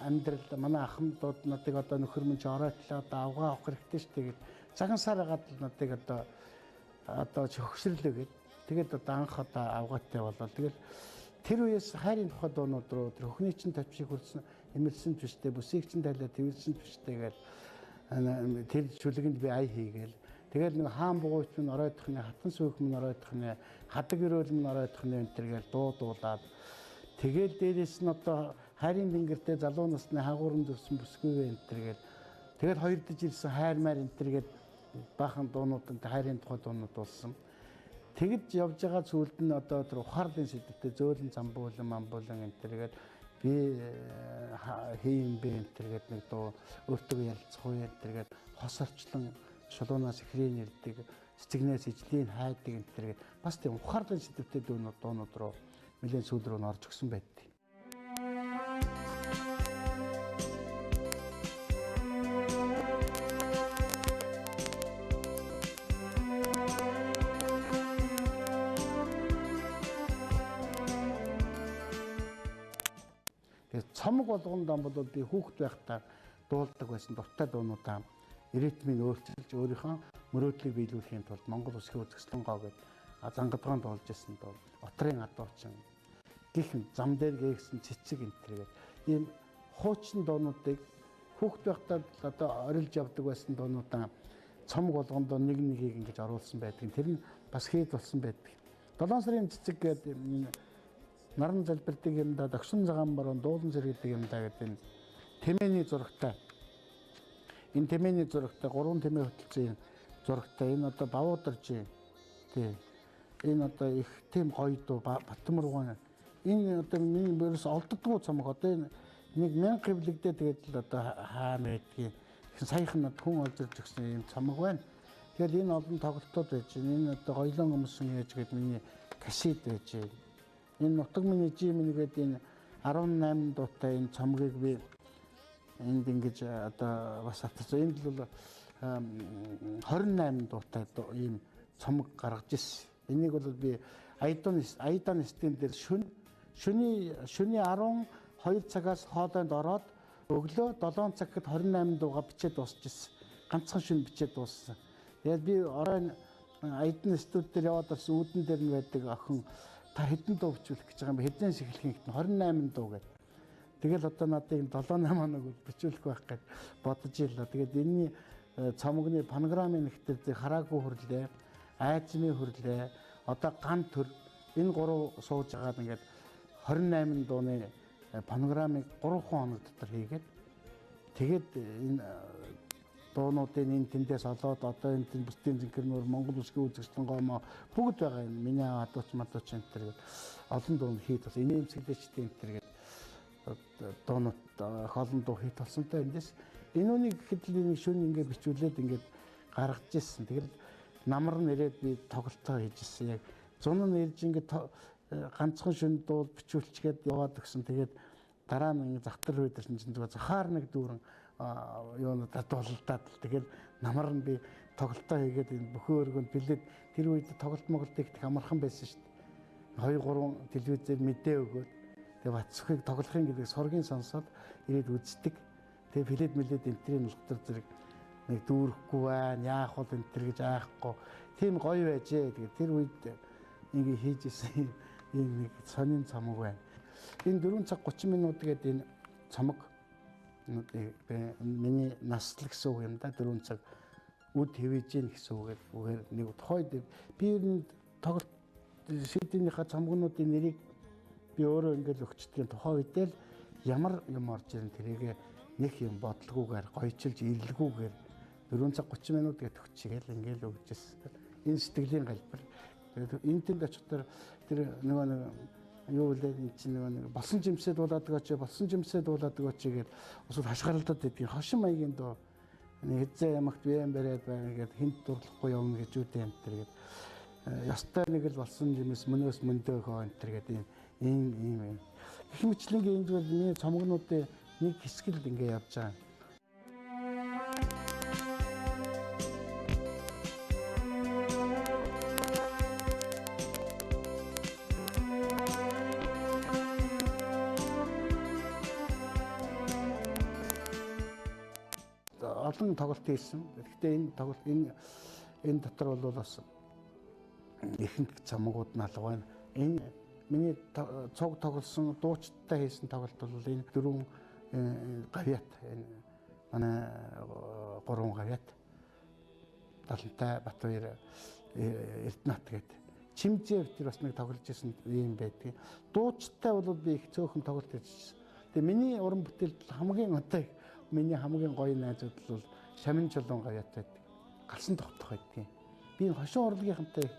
амьдрал манай ахмадууд надыг одоо нөхөр мөн ч оройтлоо одоо авгаа авах хэрэгтэй шүү дээ. Цагаан сар хагаад надыг одоо хөвшрлөө гээд тэгээд одоо анх одоо авгаатай болоо. Тэгэл тэр үеэс хайрын тухай дуунууд руу тэр хөхний чинь тавьшиг хүрсэн эмэрсэн твштэй бүсийг чинь тайлаа тэрсэн твштэй гээд тэр чүлгэнд би ай хийгээл. Тэгэл нэг хаан бугуйч минь оройдохны хатан сүйх минь оройдохны хадаг өрөөл минь оройдохны энэ төргээл дуудуулаад тэгэл дээрээс нь одоо хайрын тэнгэртэй залуу насны хаагуурн дөрсөн бүсгүй энэ төргээл тэгэл хоёр дэж ирсэн хайр маар энэ төргээд баахан дуунуудад хайрын тухай дуунууд болсон. Тэгж явж байгаа зүйлд нь одоо тэр ухаарлын сэдвтэй зөөлөн замбуулан мамбуулан энэ төргээд би хийн бэ энэ төргээд нэг дуу өөртөө ярилцах уу энэ төргээд хосорчлон шулуунаас ихрийн ирдэг цэцэгнээс ижлийн хайдаг энэ төргээд бас тийм ухаарлын сэдвтэй дуунууд руу нэлээд сүүл рүү орж өгсөн байдаг. Цамаг болгонд бол би хүүхэд байхдаа дуулдаг байсан дуртай дуунуудаа ритмийг өөрчилж өөрийнхөө мөрөөдлийг биелүүлэхийн тулд Монгол Улсын үзэсгэлэнгоо гэдэг зангадгаан дуулж байсан дуу отрын адуучин гих зам дээр гээсэн цэцэг энтергээд ийм хуучин дуунуудыг хүүхэд байхдаа одоо орилж явдаг байсан дуунуудаа цамаг болгонд нэг нэгийг ингэж оруулсан байдаг. Тэр нь бас хэд болсон байдаг. 7 сарын цэцэг гэдэг наран залбирдаг юмдаа дагшин цагаан борон дуулан сэргэлдэг юмдаа гэдэг энэ тэмээний зурагтай. Энэ тэмээний зурагтай 3 тэмээ хөтөлцөн зурагтай энэ одоо бавуударч тий. Энэ одоо их тийм гоё дуу Батмургуун. Энэ одоо миний бэрс олддгоо цамаг одоо энэ нэг 1000 хэвлэгдээ тэгээд л одоо хаана байдгийг саяхан хүн олж ирж өгсөн юм цамаг байна. Тэгэл энэ олон тоглолтууд байж байна. Энэ одоо гоёлон өмсөн яаж гэдэг миний касет байж байна. Энэ нутаг миний жимнэгээд энэ 18 дуутай энэ цамгийг би энд ингэж одоо бас атсан. Энд л 28 дуутай ийм цамаг гаргаж ирсэн. Энийг бол би Айдан стен дээр шөнийн 12 цагаас хоолойнд ороод өглөө 7 цагт 28 дууга бичээд дуусчихсан. Ганцхан шөнө бичээд дууссан. Тэгээд би оройн Айдан студ дээр яваад орсон үүдэн дээр нь байдаг охин та хэдэн дуу бичүүлэх гэж байгаа юм бэ? Хэднээс эхлэх юм 28 дуу гэдэг. Тэгэл одоо надад 7-8 хоног бичүүлэх байх гэж бодож ирлээ. Тэгээд энэний цамгны панограмын нэгтэр хараагүй хөрлөө, айзмын хөрлөө, одоо ган төр энэ гурав сууж агаад ингээд 28 дууны панограмыг 3 хоног дотор хийгээд тэгээд энэ дуунуудын энэ тэндээс олоод одоо энэ бусдын зинхэрнөр Монгол Улсын үзэсгэлэнгоо бүгд байгаа юм. Миний адууч мадууч энэ төр олон дуу хийд бас инээмсэглэгчтэй энэ төр дуунууд хоолн дуу хийд толсонтой эндээс энэ үнийг гэхэд л нэг шөнө ингээд бичүүлээд ингээд гаргаж ирсэн. Тэгэл намар нэрээд би тоглолтоо хийжсэн. Яг зун нь ирж ингээд ганцхан шөнө дуу бичүүлчгээд яваад өгсөн. Тэгээд дараа нь захтар үйдэрсэн чинь зүгээр захаар нэг дүүрэн юунуудад дуулдаад тэгэл намар нь би тоглолтоо хийгээд энэ бүхэн өргөнд бэлээд тэр үед тоглолт моголт их амархан байсан шүү дээ. 2-3 телевизээр мэдээ өгөөд тэгээ Батцохыг тоглохын гэдэг сургийн сонсоод ирээд үздэг. Тэгээ билет мэлээд энтрийн ултар зэрэг нэг дүүрэхгүй байна. Яах вэ энтер гэж аахгүй. Тийм гоё байжээ. Тэгээ тэр үед ингэ хийж исэн ийм нэг сонин цамаг байна. Энэ 4 цаг 30 минут гэдэг энэ цамаг миний наслал гэсэн үг юм да. 4 цаг үд хэвэж гин гэсэн үгээр нэг тухайд би энэ тоглолт шийдвэрийнхаа цамгнуудын нэрийг би өөрөө ингээд өгчдөг тухай үедээ л ямар юм орж ирэн тэрийг нэг юм бодлогоогоор гоёчилж ирлгүүгээр 4 цаг 30 минут гэдэг өгчгээл ингээд өгчээсэн. Энэ сэтгэлийн галбар. Тэгээд энэ тэнд очихдоор тэр нөгөө юу вэ чинь нэг болсон жимсээ дуулаад өгөөч гэгээд усууд хашгиралдаад байдгийг хошин маягийн доо хэзээ ямагт бэм бариад байна гэгээд хинт дурлахгүй явна гэж үүдээ энэ төр гээд ястай нэг л болсон жимс мөнөөс мөндөө хөө энэ төр гээд ийм гэх мэтлэнгийн энэ зүгээр миний цомгнуудын нэг хэсэг л ингэ явж байгаа. Олон тоглолт хийсэн. Гэхдээ энэ тоглолт энэ дотор бол бас ихэнх цамгууд нь алга байна. Энэ миний цог тоглосон дуучтай хийсэн тоглолт бол энэ дөрвөн гавьяат энэ манай гурван гавьяат Талантай Батбаяр Эрдэнэт гэдэг Чимзэв тэр бас нэг тоглож исэн юм байдаг. Дуучтай бол би их цөөхөн тоглолт хийжсэн. Тэгээ миний уран бүтээлд хамгийн одоо миний хамгийн гоё найзууд бол Шамин Чулуун гавьяат байдаг. Галсан тогтох байдгийг. Би энэ хошин урлагийнхантай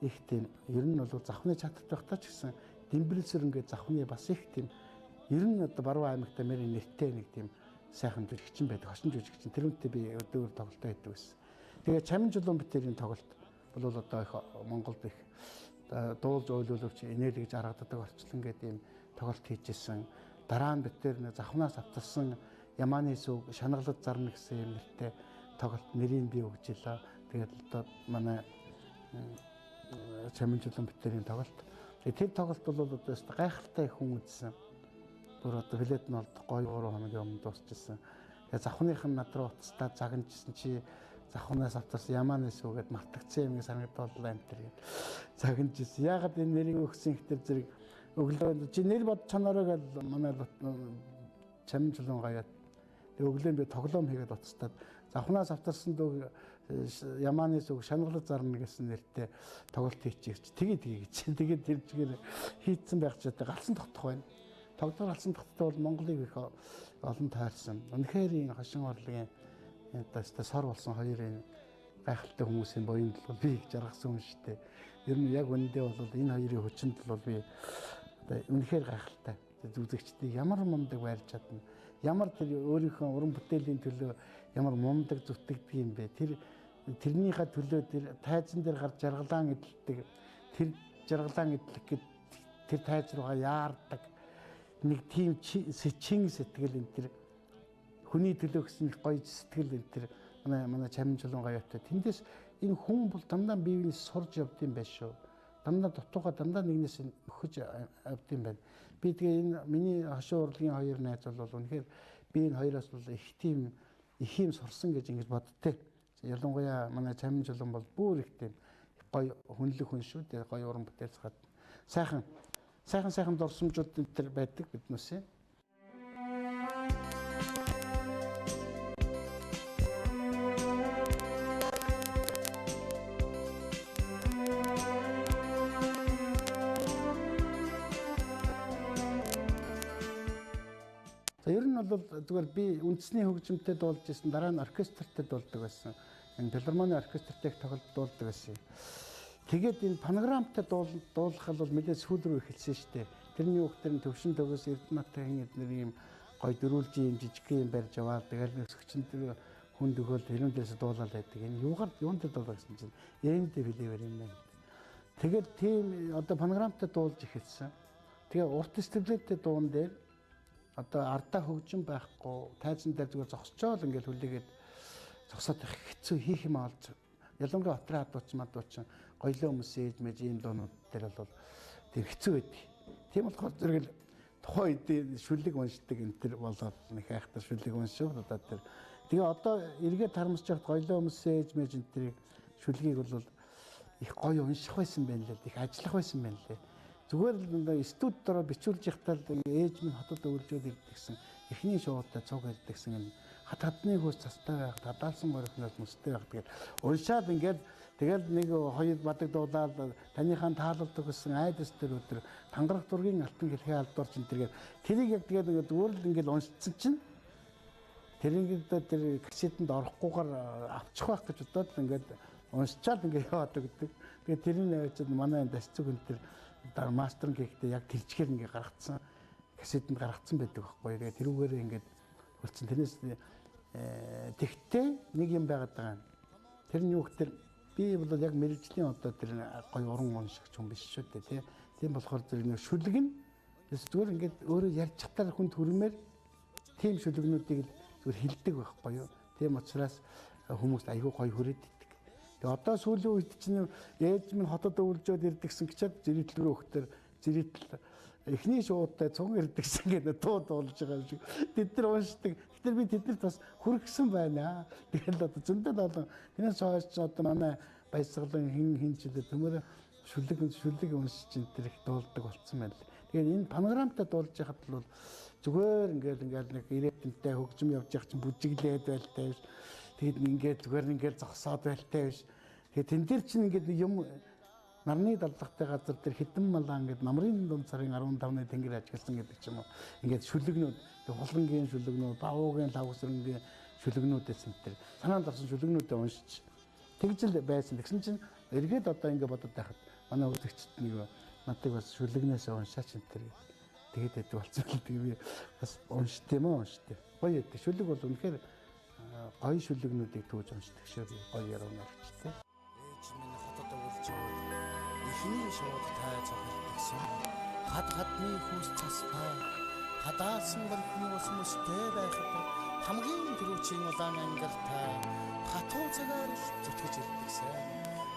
их тийм ер нь бол завхны чаддаг байхдаа ч гэсэн Дэмбэлсэрэнгээ завхны бас их тийм ер нь одоо Баруун аймагта мэрийн нэртэй нэг тийм сайхан жүжигчин байдаг. Хошин жүжигчин. Тэрүүнтэй би өдөөр тоглолтоо хийдэг байсан. Тэгээ Шамин Чулуун битэрийн тоглолт бол одоо их Монголд их дуулж ойлуулж энерги гэж харагддаг орчлон гэдэг ийм тоглолт хийжсэн. Дараа нь битэр завхнаас автсан Ямааны сүг шаналгалд зарна гэсэн юм нэртэй тоглолт нэрийг би өгж илаа. Тэгээд одоо манай Шамин Чулуун битэрийн тоглолт. Тэр тоглолт бол одоо гайхалтай хүн үзсэн. Бүр одоо билет нь олдох гоё 3 хоногийн өмнө дуусчихсан. Тэгээд завхных нь над руу уцтаа загнажсэн чи завхнаас автарсан Ямааны сүгээд мартагдсан юм санагдууллаа энэ төр. Загнажсэн. Яагаад энэ нэрийг өгсөн ихтэй зэрэг өглөө чи нэр бод чанараа гал манай Шамин Чулуун гавьяат өглөө би тоглоом хийгээд уцтаад завхнаас автарсан дөө Ямааны сүг шаналгалд зарна гэсэн нэртэй тоглолт хийчихэж тэгээд тэр чигээр хийцэн байх ч одоо галсан тогтох байна. Тогтвол галсан тогттой бол Монголыг их олон таарсан. Үнэхээр энэ хошин урлагийн одоо сор болсон хоёрын гайхалтай хүмүүсийн буянд бол би их жаргасан хүн шүү дээ. Ер нь яг үндэ бол энэ хоёрын хүчинд бол би одоо үнэхээр гайхалтай. Зүзэгчдийг ямар мундаг байрлаж чадна. Ямар тэр өөрийнхөө уран бүтээлийн төлөө ямар мундаг зүтгэдэг юм бэ? Тэрнийхээ төлөө тэр тайзан дээр гарч жаргалаан эдэлдэг. Тэр жаргалаан эдлэх гэд тэр тайз руугаа яардаг. Нэг тийм чин сэтгэл энэ тэр хүний төлөө гэсэн гоё сэтгэл энэ тэр манай Шамин Чулуун гавьяатай. Тэндээс энэ хүн бол дандаа биеийнээс сурж явд юм байна шүү. Дандаа дутуугаа дандаа нэгнээс өгөж авд юм байна. Би тэгээ энэ миний хошин урлагийн хоёр найз бол үнэхээр би энэ хоёроос бол их юм сурсан гэж ингэж боддтой. Ялангуяа манай Шамин Чулуун бол бүр их тийм гоё хүнлэг хүн шүү дээ. Гоё уран бүтээлс гад сайхан дурсамжууд энэ төр байдаг биднээс. За ер нь бол зүгээр би үндэсний хөгжимтэй дуулж ирсэн, дараа нь оркестртэй дуулдаг байсан. Энэ филармоны оркестртэй тоглолт дуулдаг байсан. Тэгээд энэ панограмтай дуулах бол мэдээ сүүл рүү эхэлсэн шүү дээ. Тэрний үгээр нь төвшин төгөөс Эрдэнэтийн эднэр юм гой дөрүүлжийн юм жижиг юм барьж аваад тэгэл өсгчин тэр хүнд өгөөл тэрүүндээс дуулаад байдаг. Энэ юунд дуулаа гэсэн чинь эмдэ билээвэр юм байна. Тэгээд тийм одоо панограмтай дуулж эхэлсэн. Тэгээ урт стилэтэй дуун дээр одоо ардаа хөгжим байхгүй тайзан дээр зүгээр зогсчоол ингээл хүлээгээд зогсоод хэцүү хийх юм олж ялангуяа отрын адууч гоёлоо хүмүүс ээж мэж ийм дуунууд дээр бол тийм хэцүү байдаг. Тийм болохоор зэрэг тухайн үед шүлэг уншдаг энэ төр болоод нэг хайхтар шүлэг уншив одоо тэр тэгээ одоо эргээд харамсаж явах гоёлоо хүмүүс ээж мэж энэ тэрийг шүлгийг бол их гоё унших байсан байна лээ. Их ажиллах байсан байна лээ. Зүгээр л студ дороо бичүүлж явахдаа ээж минь хотод өвлжөөд ирдэгсэн эхний шуудаа цуг хэлдэгсэн энэ хатны хөөс цастай байх тадаалсан морихнаас мөстэй байх тэгээд уншаад ингээд тэгэл нэг хоёр бадаг дуулаад таныхаа таалалдаг гэсэн айдас төр өдөр тангарах дургийн алтан хэлхээ алдуурч энэ тэргээд тэрийг яг тэгээд зүгээр л ингээд уншицсан чинь тэр ингээд тэр кассетэнд орохгүйгээр авчих байх гэж бодоод ингээд уншчаад ингээд яваад өгдөг. Тэгээд тэрний авчид манай дасцуг энэ төр дараа мастерын гэхдээ яг тэлчгээр ингээ гаргацсан кассетэнд гаргацсан байдаг байхгүй. Тэгээ тэрүүгээр ингээд хөлцөн тэрнээс тэгтээ нэг юм байгаад байгаа. Тэр нь юу гэхээр би бол яг мэрэгжлийн одоо тэр гоё уран уншигч хүн биш шүү дээ тий. Тийм болохоор тэр нэг шүлэг нь зүгээр ингээд өөрөө ярьж чадтал хүнд хүрмээр тийм шүлэгнүүдийг зүгээр хилдэг байхгүй юу. Тийм учраас хүмүүст аягүй гоё хүрээд иддэг. Тэгээ одоо сүүлийн үед чинь ээж минь хотод өвлжөөд ирдэгсэн гэчээд зэрэгтэл рүү өгтөр зэрэгтэл эхний шуудтай цуг ирдэгсэн гэдэг дуу дуулж байгаа юм шиг. Тэд нар уншдаг. Тэгэхээр би тэднэрт бас хүргэсэн байна. Тэгэл одоо зөндөл олон тэрнээс хойш одоо манай баясгалан хин жилээ төмөр шүлэг уншиж ин тэр их дуулдаг болцсон байна. Тэгээд энэ панорамтай дуулж яхад бол зүгээр ингээл нэг ирээдүйнтэй хөгжим явж явах чинь бүжиглээд байлтай биш. Тэгээд ингээд зүгээр ингээд зогсоод байлтай биш. Тэгээд тэн дээр чинь ингээд нэг юм нарны даллагтай газар дээр хитэн малаа ингээд намрын дунд сарын 15-ны тэнгэр ажигласан гэдэг ч юм уу. Ингээд шүлэгнүүд, хулгангийн шүлэгнүүд, бавуугийн лавсрынгийн шүлэгнүүдээс энэ тэр санаанд авсан шүлэгнүүдээ уншиж тэгж л байсан. Тэгсэн чинь эргээд одоо ингээд бодоод байхад манай үзэгчд нэг надыг бас шүлэгнээс уншаач энэ тэр тэгээд байдаг болсон л би бас уншд юм уу уншдээ. Гоё яд. Шүлэг бол үнэхээр гоё шүлэгнүүдийг төвж уншдаг шүү би. Гоё яруу-нарчтай.
Ээж минь хотод өвлжөөд эхний шууд тайж өгсөн. Хадны хүс цастай хадаасан бэрхний ус мөстэй байхад хамгийн түрүүчийн улаан ангиртай хатуу цагаар зүтгэж ирдэгсэн.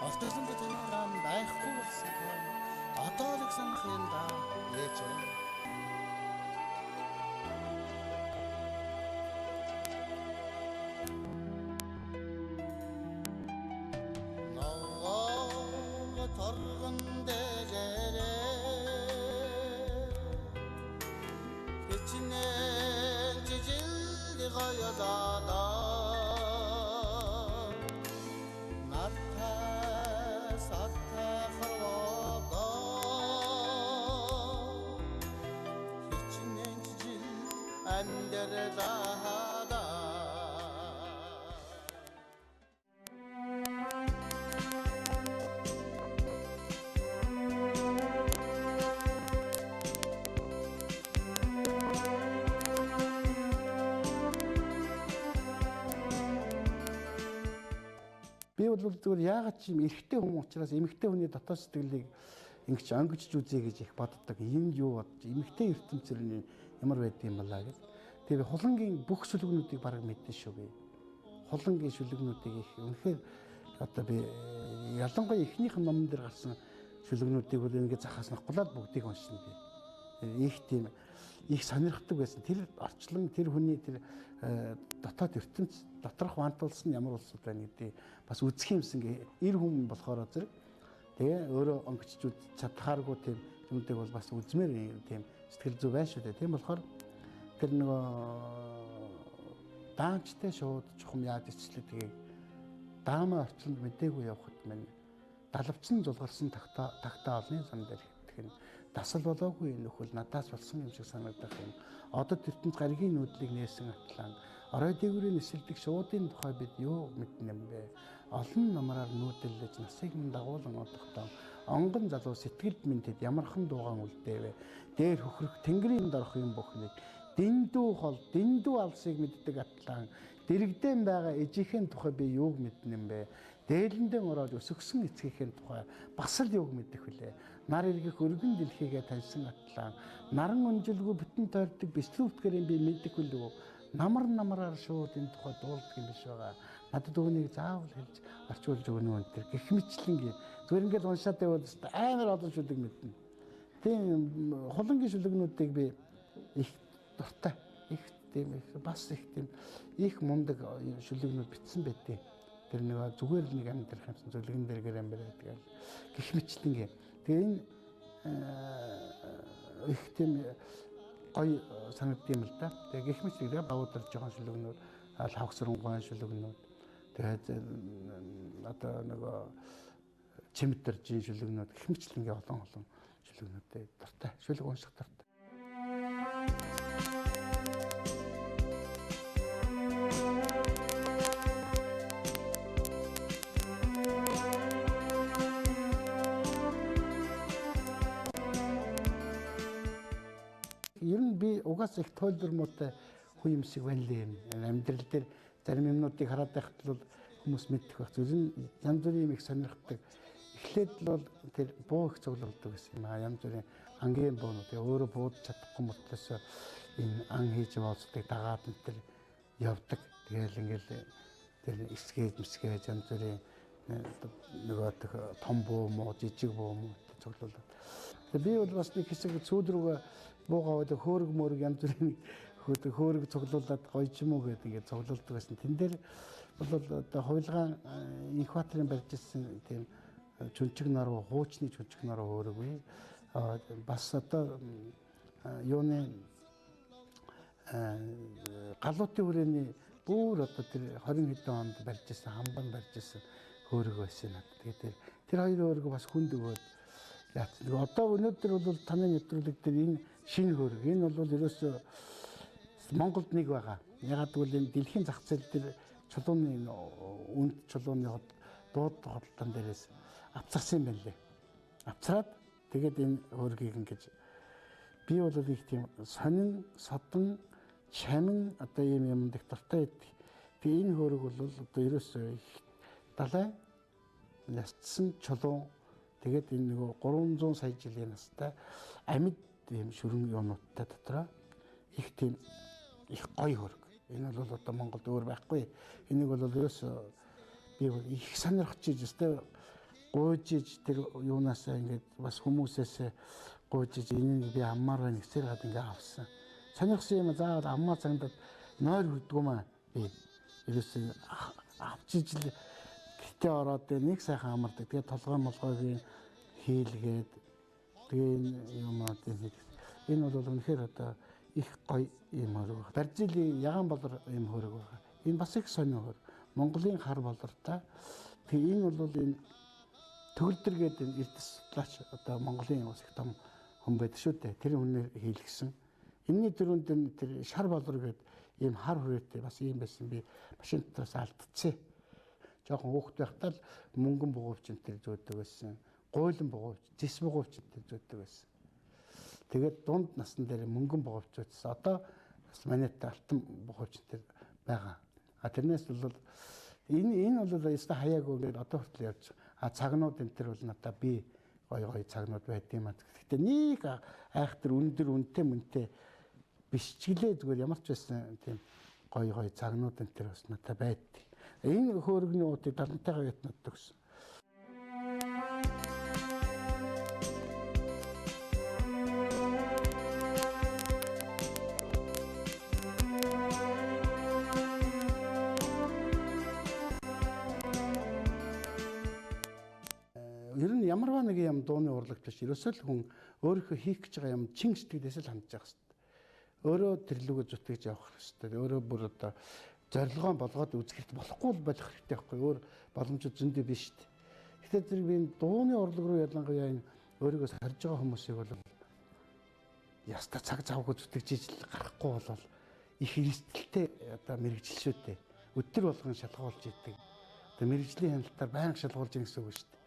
Ортолонд танаран байхгүй болсон. Одоо л санахын да ээж. Торгон дээрээ хичнээн жижиг гоёлоо нартай саттай харвадаа хичнээн жижиг андерлаа
Би бол зүгээр яагаад ч юм эрэгтэй хүн учраас эмэгтэй хүний дотоод сэтгэлийг ингэж өнгөжж үзье гэж их боддог. Энэ юу бодож эмэгтэй ертөнцийн нь ямар байд юм балаа гэж. Тэгээ хулангийн бүх шүлэгнүүдийг бараг мэднэ шүү би. Хулангийн шүлэгнүүдийг их үнэхээр одоо би ялангуяа эхнийх номон дээр гарсан шүлэгнүүдийг бол ингэ захаас нахгуулаад бүгдийг уншина би. Их тийм их сонирхдаг байсан. Тэр орчлон тэр хүний тэр дотоод ертөнц доторх вантуулсан ямар улсууд байна гэдэг бас үзэх юмсан эр хүн болохоор зэрэг тэгээ өөрөө онгочч чадхааргүй тийм юмдаг бол бас үзмээр тийм сэтгэл зүй байна шүү дээ. Тийм болохоор тэр нөгөө даамжтай шууд чухам яаж ичлээ тэгээ даамаа орчлонд мэдээгүй явахд мань далавчсан зулгарсан тагтаа олны зам дээр хэвтэх нь дасал болоогүй нөхөл надаас болсон юм шиг санагдах юм. Одод ертөнц гаригийн нүүдлийг нээсэн атлан орой дээгүүрийн нисэлдэг шуудын тухай бид юу мэднэ юм бэ? Олон намраар нүүдэлж насыг минь дагуулan одохдоо онгон залуу сэтгэлд минь тэд ямархан дуугаан үлдээвэ. Дээр хөхрөх тэнгэрийн дорох юм бүхнийг дэндүү хол дэндүү алсыг мэддэг атлан дэрэгдэн байгаа ижихэн тухай би юуг мэднэ юм бэ? Дээлэндээ ороод өсөгсөн эцгийнхээ тухай бас л юуг мэдэх вүлээ. Нар иргэх өргөн дэлхийгээ таньсан атлан наран өнжилгүй бүтэн тойрдог бислүүтгэрийн би мэддэг үлээ. Намараар шууд энэ тухай дуулдаг юм биш байгаа. Надад үүнийг заавал хэлж орчуулж өгнө үү тэр гэх мэтлэнгийн зүгээр ингээд уншаад байвал амар олон шүлэг мэднэ. Тийм хулангийн шүлэгнүүдийг би их дуртай. Их тийм их бас их тийм их мундаг шүлэгнүүд бичсэн байдیں۔ Тэр нэг зүгээр л нэг амьдрах юмсан зөвлөгөн дээр гэрэн бариад тэгэл гэх мэтлэнгийн. Тэгээ энэ их тийм гоё санагдсан юм л да. Тэгээ гэх мэтлэг бавуударж байгаа шүлэгнүүд хавгсрангуй шүлэгнүүд тэгээд одоо нөгөө чимтэржин шүлэгнүүд гэх мэтлэнгийн олон шүлэгнүүдтэй дуртай. Шүлэг унших дуртай. ер нь би угаас их тойлбормоотой хүн юм шиг байна лээ. Амьдрал дээр зарим юмнуудыг хараад байхад бол хүмүүс мэддэг байх. Ер нь янз бүрийн юм их сонирхдаг. Эхлээд л бол тэр буу их цуглуулдаг гэсэн юм аа. Янз бүрийн ангийн буунууд өөрөө буудаж чадахгүй мөртлөөс энэ ан хийж бооцдог дагаад энэ төр явдаг. Тэгэл ингээл тэр эсгээд янз бүрийн нөгөө том буу муу жижиг буу муу цуглуулдаг. Би бол бас нэг хэсэг сүүл рүүгээ буугаад хөөрг мөрг янз бүрийн хөөрг цуглуулад гоё ч юм уу гэдэг ингээд цуглуулдаг байсан. Тэн дээр бол одоо хувилгаан инкваторын барьж ирсэн тийм чүнчиг наруу хуучны чүнчиг наруу хөөргөө бас одоо юуны галуутын хүрээний бүр одоо тэр 20 хэдэн онд барьж ирсэн хамбан барьж ирсэн хөөрг байсан надад. Тэгээд тэр хоёр хөөрг бас хүнд өгөөд одоо өнөөдөр бол таны нэвтрүүлэг дээр энэ шинэ хөөрг энэ бол ерөөсөө Монголд нэг байгаа. Ягаад гэвэл энэ дэлхийн зах зээл дээр чулууны үнд чулууны дууд хотлон дээрээс авцарсан юм байна лээ. Авцраад тэгээд энэ хөөргийг ингэж би бол их тийм сонин, содон, чамин одоо ийм юмд их дуртай байдаг. Тэгээ энэ хөөрг бол одоо ерөөсөө их далай ястсан чулуу. Тэгээд энэ нөгөө 300 сая жилийн настай амьд ийм шүрэн юмнуудтай дотроо их тийм их гоё хөрг. Энэ бол одоо Монголд өөр байхгүй. Энийг бол ерөөсөө би их сонирхож иж өстэй гуйж иж тэр юунаасаа ингээд бас хүмүүсээс гуйж иж энийг би аммаар байна гэсээр гад ингээд авсан. Сонирхсан юм заавал аммаа цангад нойр хүрдгүмээ би ерөөсөө авч иж л гэтээ ороод нэг сайхан амардаг. Тэгээ толгой молгойг хийлгээд тэгээ юмнууд энэ бол үнэхээр одоо их гоё юм хөрөг. Баржилийн Ягаан болор юм хөрөг байна. Энэ бас их сонио хөрөг. Монголын хар болортой. Тэгээ энэ бол энэ төгөлдөр гэдэг эрдэс судлаач одоо Монголын бас их том хүн байдаг шүү дээ. Тэр хүнээр хийлгсэн. Энийний дөрөнд тэр шар болор гэдэг ийм хар хүрээтэй бас ийм байсан би машин дотроос алдчихсан. Жохон хөөхт байхдаа л мөнгөн бугуувч энэ төр зөөдөг байсан. Гуйлан бугуувч, зис бугуувч энэ төр зөөдөг байсан. Тэгээд дунд насн дээр мөнгөн бугуувч зөөдсөн. Одоо бас манайтай алтан бугуувч энэ төр байгаа. А тэрнээс бол энэ бол яста хаяагүй ингээд одоо хүртэл явж байгаа. А цагнууд энэ төр бол надаа би гоё цагнууд байд юм аа. Гэхдээ нэг айхтар өндөр үнэтэй мөнтэй биш ч гэлээ зүгээр ямар ч байсан тийм гоё цагнууд энэ төр бас надаа байд. Энэ хөөргөний уудыг дарантайгаа ятнад төгсөн. Ер нь ямарваа нэг юм дууны урлагт биш. Ерөөсөө л хүн өөрийнхөө хийх гэж байгаа юм чин сэтгэлээс л хандж байгаа хэвээр. Өөрөө тэрлүүгээ зүтгэж явах хэвээр. Өөрөө бүр одоо зорилгоо болгоод үзэхэд болохгүй л болох хэрэгтэй байхгүй. Өөр боломжууд зөндөө биш шүү дээ. Гэхдээ зэрэг би энэ дууны урлаг руу ялангуяа энэ өөрийгөө харж байгаа хүмүүсийг бол яста цаг завгүй зүтгэж ижил гарахгүй болол их эрсдэлтэй одоо мэрэгжил шүү дээ. Өдөр болгон шалгуулж идэг. Одоо мэрэгжлийн хяналтаар байнга шалгуулж ийн гэсэн үг шүү дээ.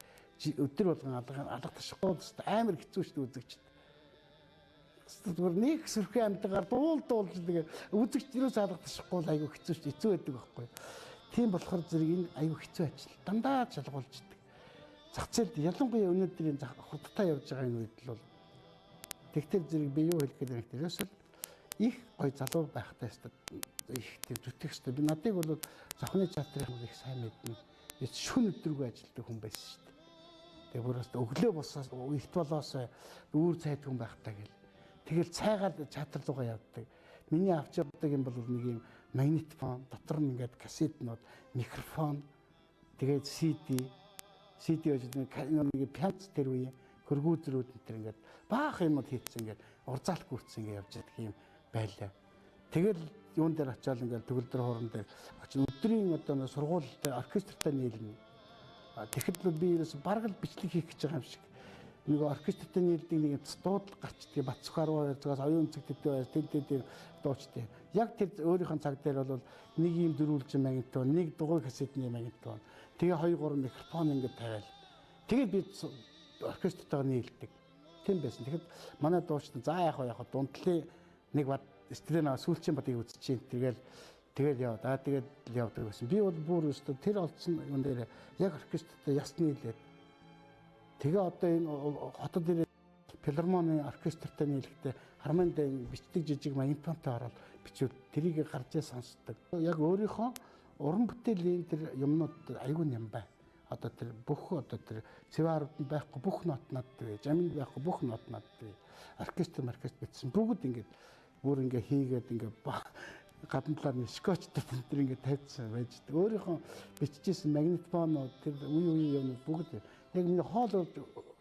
Өдөр болгон алга ташхгүй амар хэцүү шүү дээ үзэгчд. Зүгээр нэг сөрхөн амьтгаар дуулж тэгээ үзэгч юус алга ташхгүй айгүй хэцүү шүү дээ. Хэцүү байдаг байхгүй. Тийм болохоор зэрэг энэ айгүй хэцүү ажил. Дандаа шалгуулж идэг. Зах зээлд ялангуяа өнөөдрийн хурдтай явж байгаа энэ үед л бол тэгтэр зэрэг би юу хэлэх гээд байна гэвэл их гоё залуу байхтай хэвээр их тэр зүтгэх хэвээр. Би надыг бол зохины театрын их сайн мэднэ. Би шүн өдрөгүй ажилладаг хүн байсан шүү дээ. Тэгээ бүр өглөө босоос эрт болоос үүр цайд хүн байхтай гэл. Тэгэл цайгаад театр руугаа явдаг. Миний авч явдаг юм бол нэг юм магнитофон, дотор нь ингээд кассетнууд, микрофон, тэгээд CD гэж нэг пянц тэр үе хөргүүзрүүд энэ төр ингээд баах юмуд хийцэн ингээд урзаалт гүйтсэн ингээд явж байгаа юм байлаа. Тэгэл юун дээр очиад ингээд төгөлдөр хоорон дээр очиж өдрийн одоо сургуультай оркестртай нийлнэ. Тэгэхэд би ерөөс бараг л бичлэг хийх гэж байгаа юм шиг. Нэг оркестртай нийлдэг нэг дуудлага гарчдаг Бацхаар 2-аас оюун цэг төдөө тэн дуучтай. Яг тэр өөрийнх нь цаг дээр бол нэг юм дөрвөлжин магнитофон, нэг дугуй кассетны магнитофон, тэгээ 2-3 микрофон ингээд тавиал. Тэгээд би оркестртайгаа нийлдэг. Тийм байсан. Тэгэхэд манай дуучид за яах вэ дунтлын нэг бат стрэн сүүлчийн бадыг үзчихээн. Тэгэл яв. Тэгээд явдаг гэсэн. Би бол бүр өстө тэр олдсон юм дээр яг оркестртэй ясны хэлээд. Тэгээ одоо энэ хотод ирээд филармоны оркестртэй нийлэхдээ харманд бичдэг жижиг маягтантай ороод бичвэл тэрийг гарч сонсдог. Яг өөрийнхөө уран бүтээлийн тэр юмнууд аягүй юм бай. Одоо тэр бүх одоо тэр цэваард байхгүй бүх нотнод бай. Жаминд байхгүй бүх нотнод бай. Оркестр бичсэн бүгд ингээд бүр ингээ хийгээд ингээ гадна талаар нь скотчтой тэр ингээ тавьсан байж. Өөрийнхөө биччихсэн магнитофонууд тэр үе юмнууд бүгд яг миний хоол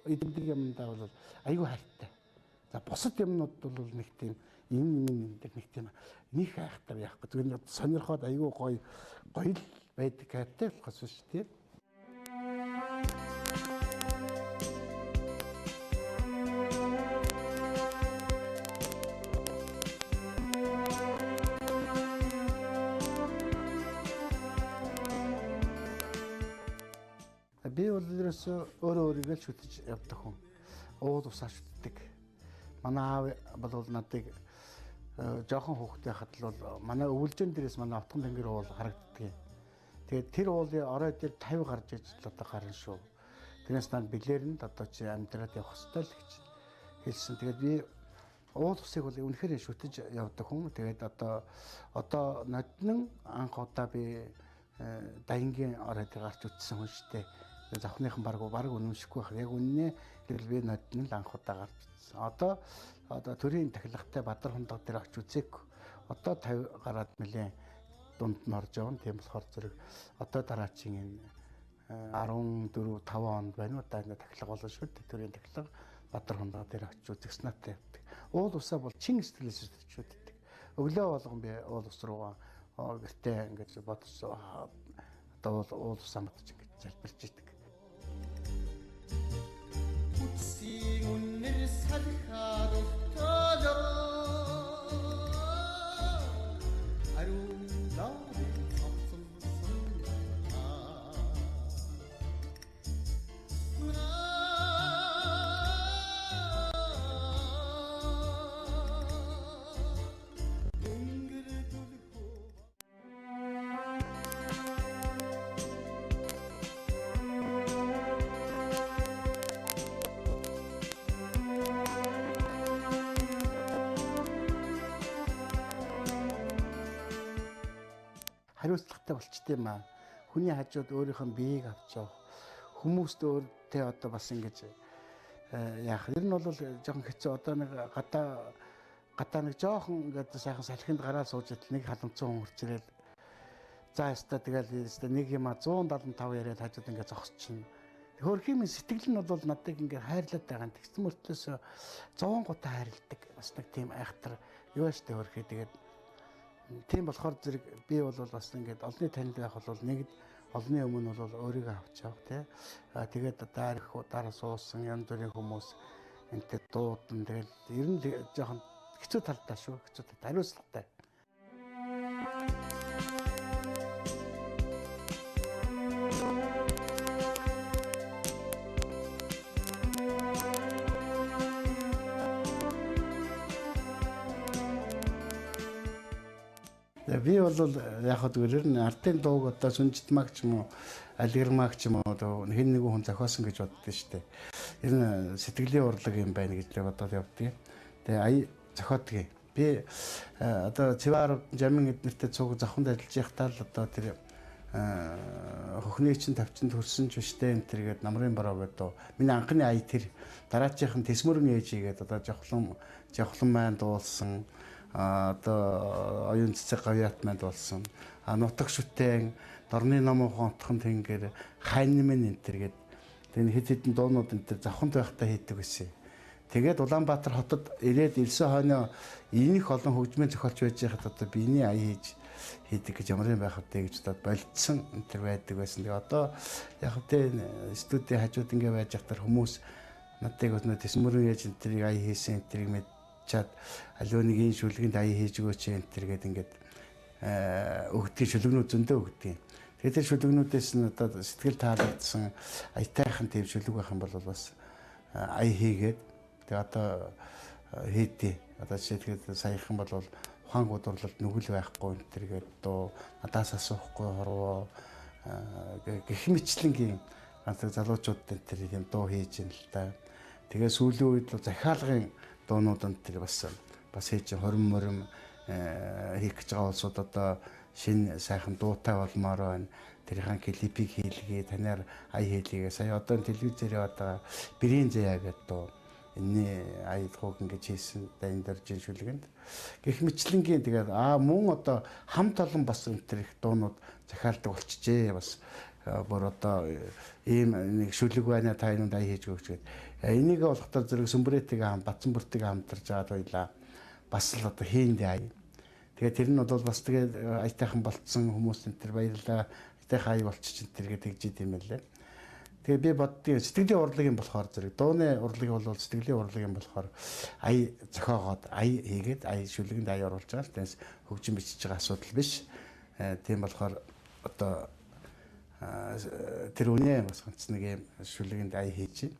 эдэмдэг юмдаа бол аягүй хайртай. За бусад юмнууд бол нэг тийм нэг тийм нэг хайхтар яахгүй. Зүгээр сонирхоод аягүй гоё л байдаг хайртай болохоос биш тийм. Би бол ерөөсөө өөрийгөө л шүтэж явдаг хүн. Уул усаа шүтдэг. Манай аав бол надыг жоохон хүүхдтэй хахад л манай өвөлжин дээрээс манай отгон тэнгэр уул харагддаг. Тэгээд тэр уулын орой дээр 50 гарч иж л одоо гарна шүү. Тэрнээс над билээр нь одоо чи амьдраад явах хэрэгтэй л гэж хэлсэн. Тэгээд би уул усыг бол үнэхээр шүтэж явдаг хүн. Тэгээд одоо ноднон анх удаа би Даянгийн орой дээр гарч утсан хүн шүү дээ. Завхныхан баг үнэмшихгүй байх. Яг үннээ би нодны л анх удаа гарч утсан. Одоо төрийн тахилгатай Бадар хундаг дээр очиж үзээгүй. Одоо 50 гараад нэлээ дунд нь орж явна. Тийм болохоор зэрэг одоо дараачийн 14 5 онд байна уу да тахилга болно шүү дээ. Төрийн тахилга Бадар хундаг дээр очиж үзэх санаатай явдаг. Уул усаа бол чин сэтгэлээс шүтдэг. Өглөө болгон би уул ус руугаа гэртээ ингэж бодож одоо уул усаа матж ингэж залбирч идэг.
Утсийн үнэр салхаар олтолоо аруун лавын цогцолсон
хариуцлагатай болчтой юм аа. Хүний хажууд өөрийнхөө биеийг авч явах. Хүмүүст өөртөө одоо бас ингэж яах. Ер нь бол жоохон хэцүү одоо нэг гадаа нэг жоохон ингээд сайхан салхинд гараад сууж идэл нэг халамцсан хүн хурцрeel. За яста тэгэл нэг юм 175 яриад хажууд ингээд зогсчихно. Хөрхийн сэтгэл нь бол надад ингээд хайрлаад байгаа. Тэгсэн мөртлөөс 100 гутаа хайрладаг. Бас нэг тийм айхтар юу штэ хөрхий тэгээд тийм болохоор зэрэг би бол бас ингээд олны танил байх бол нэгд олны өмнө бол өөрийгөө авч явах тий. Тэгээд дараа суусан янз бүрийн хүмүүс энтэй дуудан тэгэл ер нь жоохон хэцүү талтай шүү. Хэцүү тал хариуцлагатай. Би бол яг хэвээр нь ардын дууг одоо сүнжитмаг ч юм уу алгэрмаг ч юм уу хэн нэгэн хүн зохиосон гэж боддоо шүү дээ. Ер нь сэтгэлийн урлаг юм байна гэж бодоод явдгийг. Тэгээ зохиодгийг. Би одоо Цэваар жамин эднэртэй цуг зохинд ажиллаж байхдаа л одоо тэр хөхний чин тавчинд хөрсөн ч биштэй энэ тэргээд намрын бороо гэдэг. Миний анхны ая тэр дараачихын Тэсмөрөн ээжигээд одоо жавхлан маань дуулсан одоо оюун цэцэг гавьяат манд болсон. Нутаг шүтэн, дорны номын хонтхон тэнгэр, хайн мэн энэ төргээд тэр хэд хэдэн дуунууд энэ төр завханд байхдаа хийдэг гэсэн. Тэгээд Улаанбаатар хотод ирээд элсэн хойноо ийх олон хөгжмийн зохиолч байж байхад одоо биений ая хийж хийдэг гэж ямар юм байх вэ гэж бодоод болцсон энэ төр байдаг байсан. Тэгээ одоо яг хэвтэ студийн хажууд ингээ байж захтар хүмүүс надад өнөө Тэсмөрөн ээж энэ төрийг ая хийсэн энэ төрийг чад аливаа нэг энэ шүлгэнд ая хийж өгөөч энэ төргээд ингээд өгдөг шүлгэнүүд зөндөө өгдөг. Тэгээд тэр шүлгэнүүдээс нь одоо сэтгэл таалагдсан аятайхан тийм шүлэг байх юм бол бас ая хийгээд тэгээд одоо хийдээ. Одоо жишээлбэл саяхан бол ухаан гудурлалд нүгэл байхгүй энэ төргээд дуу надаас асуухгүй хорвоо гэх мэтлэнгийн ганцхан залуучууд энэ төр юм дуу хийж ин л та. Тэгээ сүүлийн үед захиалгын дуунууд энэ төр бас хийж 20 морим хийх гэж байгаа улсууд одоо шинэ сайхан дуутай болмоор байна. Тэрийн клипийг хийлгээ танаар ая хийлгээ. Сая одоо телевизээр одоо Бэрийн заяа гэдэг дуу энэ ая хог ингэж хийсэн дайн дөржин шүлгэнд гэх мэтлэнгийн тэгээд мөн одоо хамт олон бас энэ төр их дуунууд захиалдаг болчихжээ. Бас бүр одоо ийм нэг шүлэг байна та юунд ая хийж өгч гээд энийг болохдоо зэрэг сүмбрэтийг Батсан бүртийг хамтарж аваад байлаа. Бас л одоо хийндээ ая. Тэгээд тэр нь бол бас тэгээд аятайхан болцсон хүмүүс энэ төр баярлаа. Аятайхан ая болчих энэ төр гэж тэгж идэм байлээ. Тэгээ би боддгийн сэтгэлийн урлагийн болохоор зэрэг дууны урлаг бол сэтгэлийн урлагийн болохоор ая зохиогоод ая хийгээд ая шүлгэнд ая оруулж байгаа. Тэгээс хөгжим бичиж байгаа асуудал биш. Тийм болохоор одоо тэр үнэ бас ганц нэг юм шүлгэнд ая хийж байна.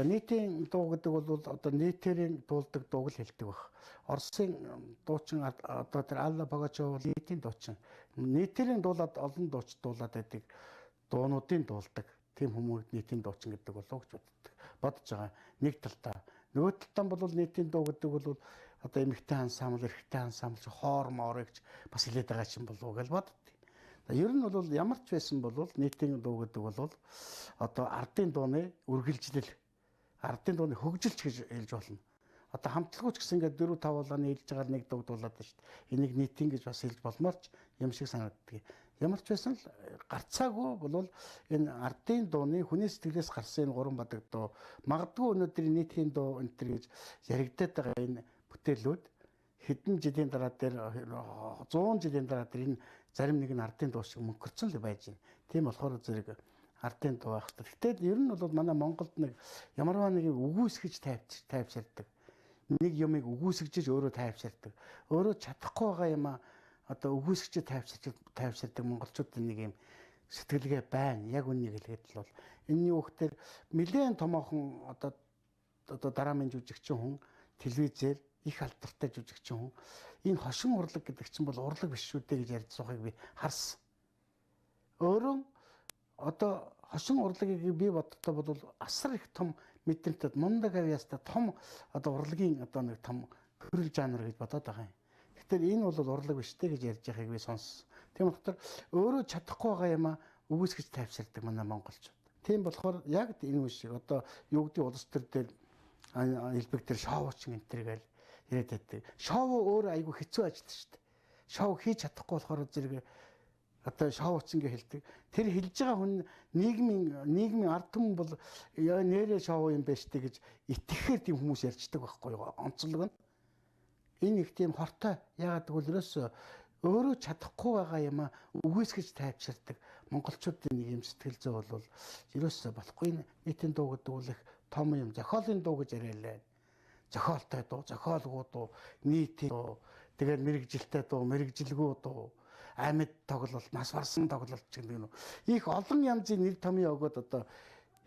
Нийтийн дуу гэдэг бол одоо нийтээрийн дуулдаг дууг л хэлдэг баг. Оросын дуучин одоо тэр Алла Пугачева бол нийтийн дуучин. Нийтээрийн дуулаад олон дууч дуулаад байдаг дуунуудын дуулдаг. Тим хүмүүс нийтийн дуучин гэдэг болов гэж бодож байгаа. Нэг талдаа. Нөгөө талдаа бол нийтийн дуу гэдэг бол одоо эмэгтэй ансамбл, эрэгтэй ансамбл хоор моор гэж бас хэлээд байгаа юм болов гэж боддог. Ер нь бол ямар ч байсан бол нийтийн дуу гэдэг бол одоо ардын дууны үргэлжлэл ардын дууны хөгжилч гэж хэлж болно. Одоо хамтлагууч гэсэн ингээд 4 5 улааны хэлж байгаа нэг дуу дуулаад байна шүү дээ. Энийг нийтийн гэж бас хэлж болмоор ч юм шиг санагддаг. Ямар ч байсан л гарцаагүй бол энэ ардын дууны хүний сэтгэлээс гарсан энэ гурван бадаг дуу магадгүй өнөөдрийн нийтийн дуу энэ төр гэж яригдаад байгаа энэ бүтээлүүд хэдэн жилийн дараа дээр 100 жилийн дараа дээр энэ зарим нэг нь ардын дуу шиг мөнгөрцөн л байж байна. Тийм болохоор зэрэг ардын дуу байх. Гэтэл ер нь бол манай Монголд нэг ямарваа нэг үгүйсгэж тайвширдаг. Нэг юмыг үгүйсгэж өөрөө тайвширдаг. Өөрөө чадахгүй байгаа юм одоо үгүйсгэж тайвширдаг монголчуудын нэг юм сэтгэлгээ байна. Яг үнийг хэлгээд л бол энэ юу гэхээр нэлээд томоохон одоо драмын жүжигчин хүн телевизээр их алдартай жүжигчин хүн энэ хошин урлаг гэдэг чинь бол урлаг биш шүү дээ гэж ярьж байгааг би харсан. Өөрөө одоо хошин урлагийг би боддоо бол асар их том мэдрэмтэд мундаг авьяастай том одоо урлагийн одоо нэг том хөрөл жанр гэж бодоод байгаа юм. Гэтэл энэ бол урлаг биш дээ гэж ярьж байгааг би сонссон. Тийм болохоор өөрөө чадахгүй байгаа юм үгүйсгэж тайвширдаг манай монголчууд. Тийм болохоор яг энэ үе шиг одоо юу гэдэг улс төр дээр элбэг дээр шоучин энэ төр гээл яриад байдаг. Шоу өөрөө айгүй хэцүү ажиллаж шүү дээ. Шоу хийж чадахгүй болохоор зэрэг одоо шоучин гэж хэлдэг. Тэр хэлж байгаа хүн нийгмийн ард түмэн бол нэрээ шоу юм байна штэ гэж итгэхээр тийм хүмүүс ярьждаг байхгүй юу? Онцлог нь. Энэ их тийм хортой. Яагаад гэвэл өөрөө чадахгүй байгаа юм үгүйсгэж тайвширдаг монголчуудын нэг юм сэтгэл зүй бол ерөөсөө болохгүй. Нийтийн дуу гэдэг бол их том юм. Зохиолын дуу гэж яриалаа. Зохиолтой дуу, зохиолгүй дуу, нийтийн дуу, тэгээд мэрэгжилтэй дуу, мэрэгжилгүй дуу, амьд тоглолт, нас барсан тоглолт гэдэг нь их олон янзын нэр томьёо өгөөд одоо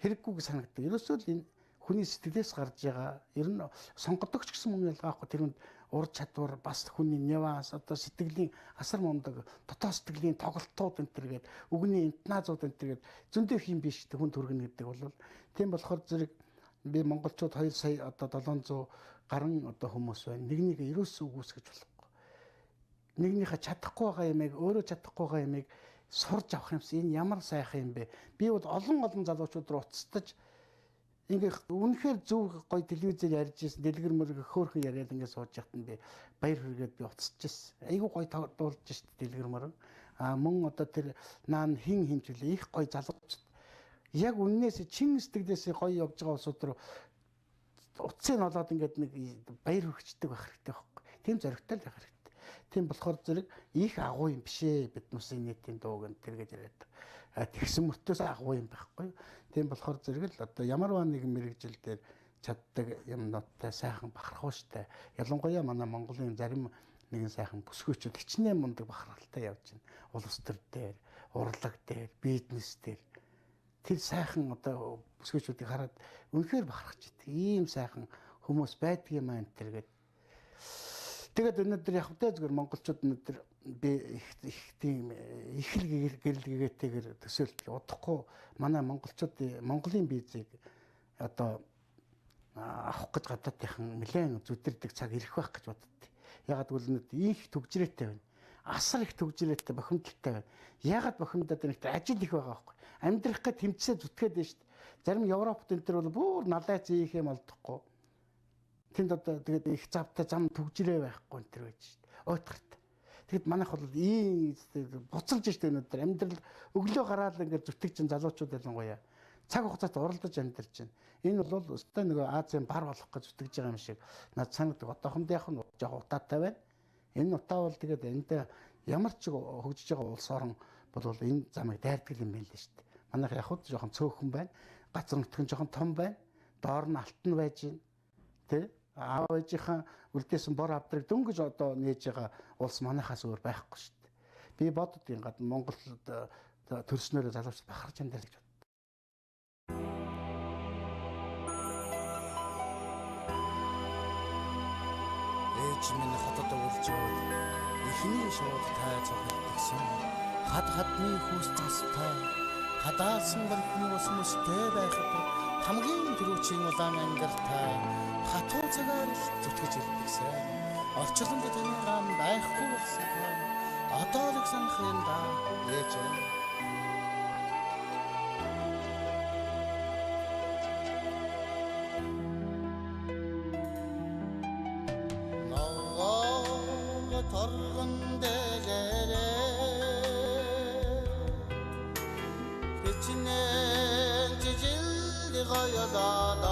хэрэггүй санагддаг. Ерөөсөө л энэ хүний сэтгэлээс гарч байгаа ер нь сонгодогч гэсэн хүн ялгаахгүй тэрэнд ур чадвар бас хүний нюанс одоо сэтгэлийн асар мундаг дотоод сэтгэлийн тоглолтууд энэ төргээд үгний интоназууд энэ төргээд зөндөө их юм биш хүн төргөн гэдэг бол тийм болохоор зэрэг би монголчууд 2 сая одоо 700 гаруй одоо хүмүүс байна. Нэг ерөөсөө үгүйсгэж болохгүй. Нэгнийхээ чадахгүй байгаа юмыг өөрөө чадахгүй байгаа юмыг сурж авах юмс энэ ямар сайхан юм бэ? Би бол олон залуучууд руу уцтаж ингээ үнэхээр зөв гоё телевизээр ярьж ирсэн дэлгэр мөрөг хөөхөн яриад ингээ сууж яхад нь би баяр хүргээд би уцсаж ирсэн. Айгуу гоё дуулж шít дэлгэр мөрөг. Мөн одоо тэр наан хин хэмжүүлээ их гоё залуучууд. Яг үннээс чин сэтгэлээс гоё явж байгаа улсууд руу утсыг нолоод ингээд нэг баяр хүрчдэг байх хэрэгтэй байхгүй. Тийм зоригтой л байх хэрэгтэй. Тийм болохоор зэрэг их агуу юм бишээ бид нүсийн нийтийн дууг энэ тэр гэж яриад. Тэгсэн мөртөөс агуу юм байхгүй. Тийм болохоор зэрэг л одоо ямарваа нэгэн мэрэгжил дээр чаддаг юмнуудтай сайхан бахархуу штэ. Ялангуяа манай Монголын зарим нэгэн сайхан бүсгүйчүүд хичнээн мундаг бахархалтай явж байна. Улс төр дээр, урлаг дээр, бизнес дээр тэр сайхан одоо бүсгүйчүүдийг хараад үнэхээр бахархаж идэг. Ийм сайхан хүмүүс байдаг юм аа энэ төр гэдэг. Тэгээд өнөөдөр яг хөдөө зүгээр монголчууд өнөөдөр би их тийм их л гэрэлгээтэйгээр төсөөлт удахгүй манай монголчууд Монголын визийг одоо авах гэж гадаадынхан нэлээд зүдэрдэг цаг ирэх байх гэж боддтой. Ягаад гэвэл өнөөдөр их төгжрээтэй байна. Асар их төгжрээтэй бохимдолтой байна. Ягаад бохимдоод байна гэвэл ажил их байгаа байхгүй. Амьдрах гэж тэмцээ зүтгээд байна шүү дээ. Зарим Европт энэ төр бол бүр налайц ийх юм олдохгүй. Тэнд одоо тэгээд их завтай зам төгжрээ байхгүй энэ төр байж шүү дээ. Ойтгартай. Тэгэд манайх бол ийм буцалж штэ өнөөдөр амьдрал өглөө гараад ингээд зүтгэж чинь залуучууд ялангуяа цаг хугацаанд уралдаж амьдарч байна. Энэ бол өстой нөгөө Азийн бар болох гэж зүтгэж байгаа юм шиг над санагдаг. Одоохондоо яг нь жоо утаатай байна. Энэ утаа бол тэгээд энд ямар ч хөгжиж байгаа улс орон бол энэ замыг дайрдаг юм байна л штэ. Манайх яг хөө жоохон цөөхөн байна. Газар нутгийн жоохон том байна. Доор нь алтан байж байна. Тэ? Аав ээжийнхаа үлдээсэн бор авдрыг дөнгөж одоо нээж байгаа улс манайхаас өөр байхгүй шүү дээ. Би бодод ингээд Монголд төрснөөрөө залуучууд бахарч амьдарч байна.
Ээж минь хотод үлж яваад эхний шууд тайцах гэсэн хад хадны хүүс цастай хадаасан бэрхний ус мөстэй байхад хамгийн түрүүчийн улаан ангилтай хатуу цагаар зүтгэж ирдэгсэн. Орчлонд таны гам байхгүй болсон. Одоо л санах юм да ээж. Ногоо торгон дээрээ хичнээн жижил гоёлоо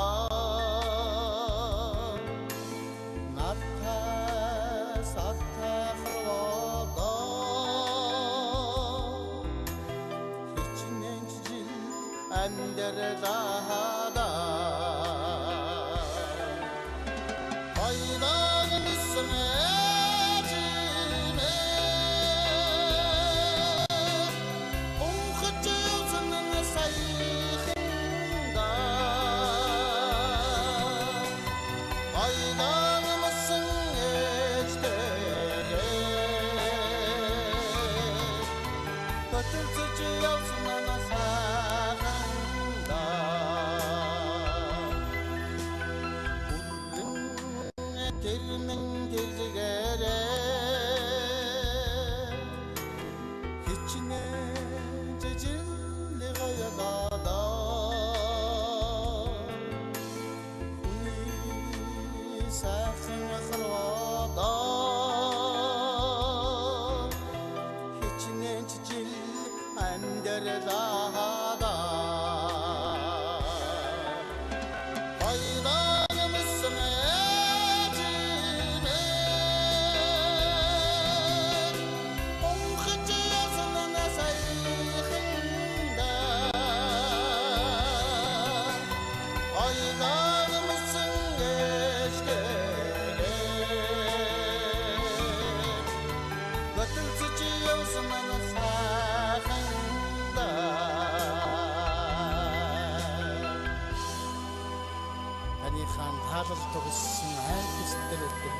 тогсон хайрцтай өдөр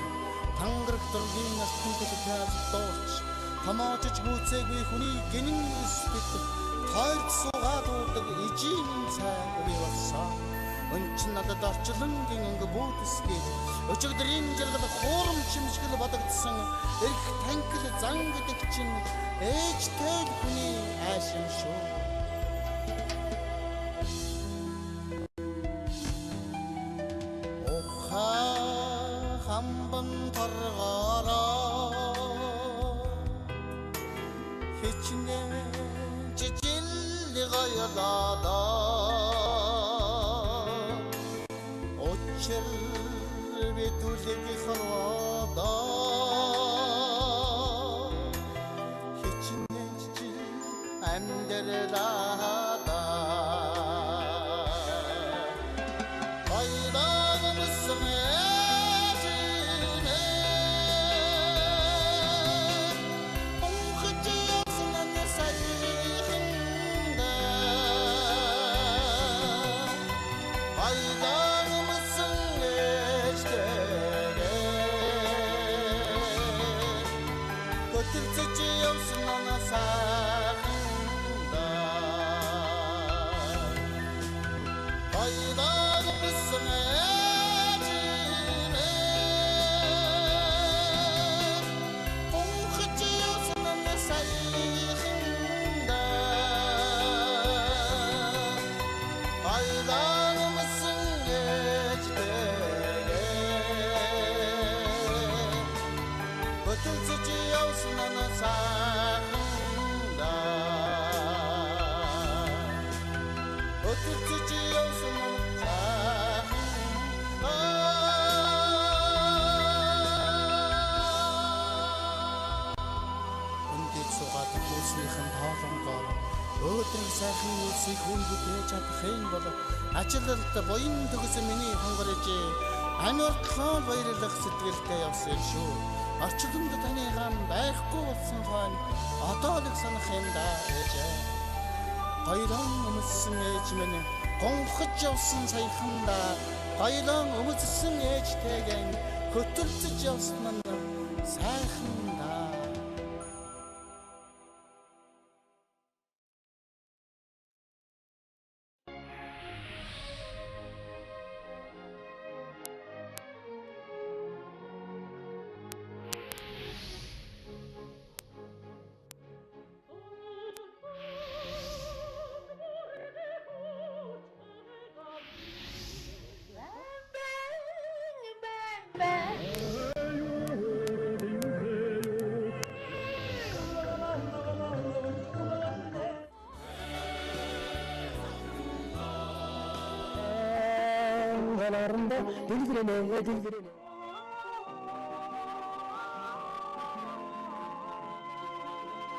тангараг дургийн алтан төлөвлөж дууч томоочж гүцээгүй хүний гинэн өсбөд тойрч суугаад уудаг ижийн цай би болсон өнчин надад орчлонгийн өнгө бүүдэсгээд өчигдрийн жаргал хуурам чимшгэл бодогдсон эрх танхил зан гэдэг чинь ээжтэй хүний айшин шүү. Хамбан торгороо хичнээн жижил гоёлоо очир битүүлэг хорвоо хичнээн жижил амьдралаа Хөтөлцөж явсан оноо сайханда Баялаг бүсэн ээжимээ Бунхаж явсан оноо сайханда Баялаг бүсэн ээжтэйгээ Хөтөлцөж явсан оноо сайханда Хөтөлцөж явсан оноо Суугаад үүснийхэн тоолонгоор өөдрийг сайхан үлсийг хүн бүтээж чадах юм бол ажилд буян төгс миний хонгорж амиортлоо баярлах сэтгэлтэй явсан юм шүү. Орчлонд таны хам байхгүй болсон хойно одоо л санах юм да ээж. Хоёрон өмссөн ээж минь гонхож явсан саяханда хоёрон өмссөн ээжтэйгэн хөтөлцөж явсан нь сайханда
Aralarında dildirelim, dildirelim.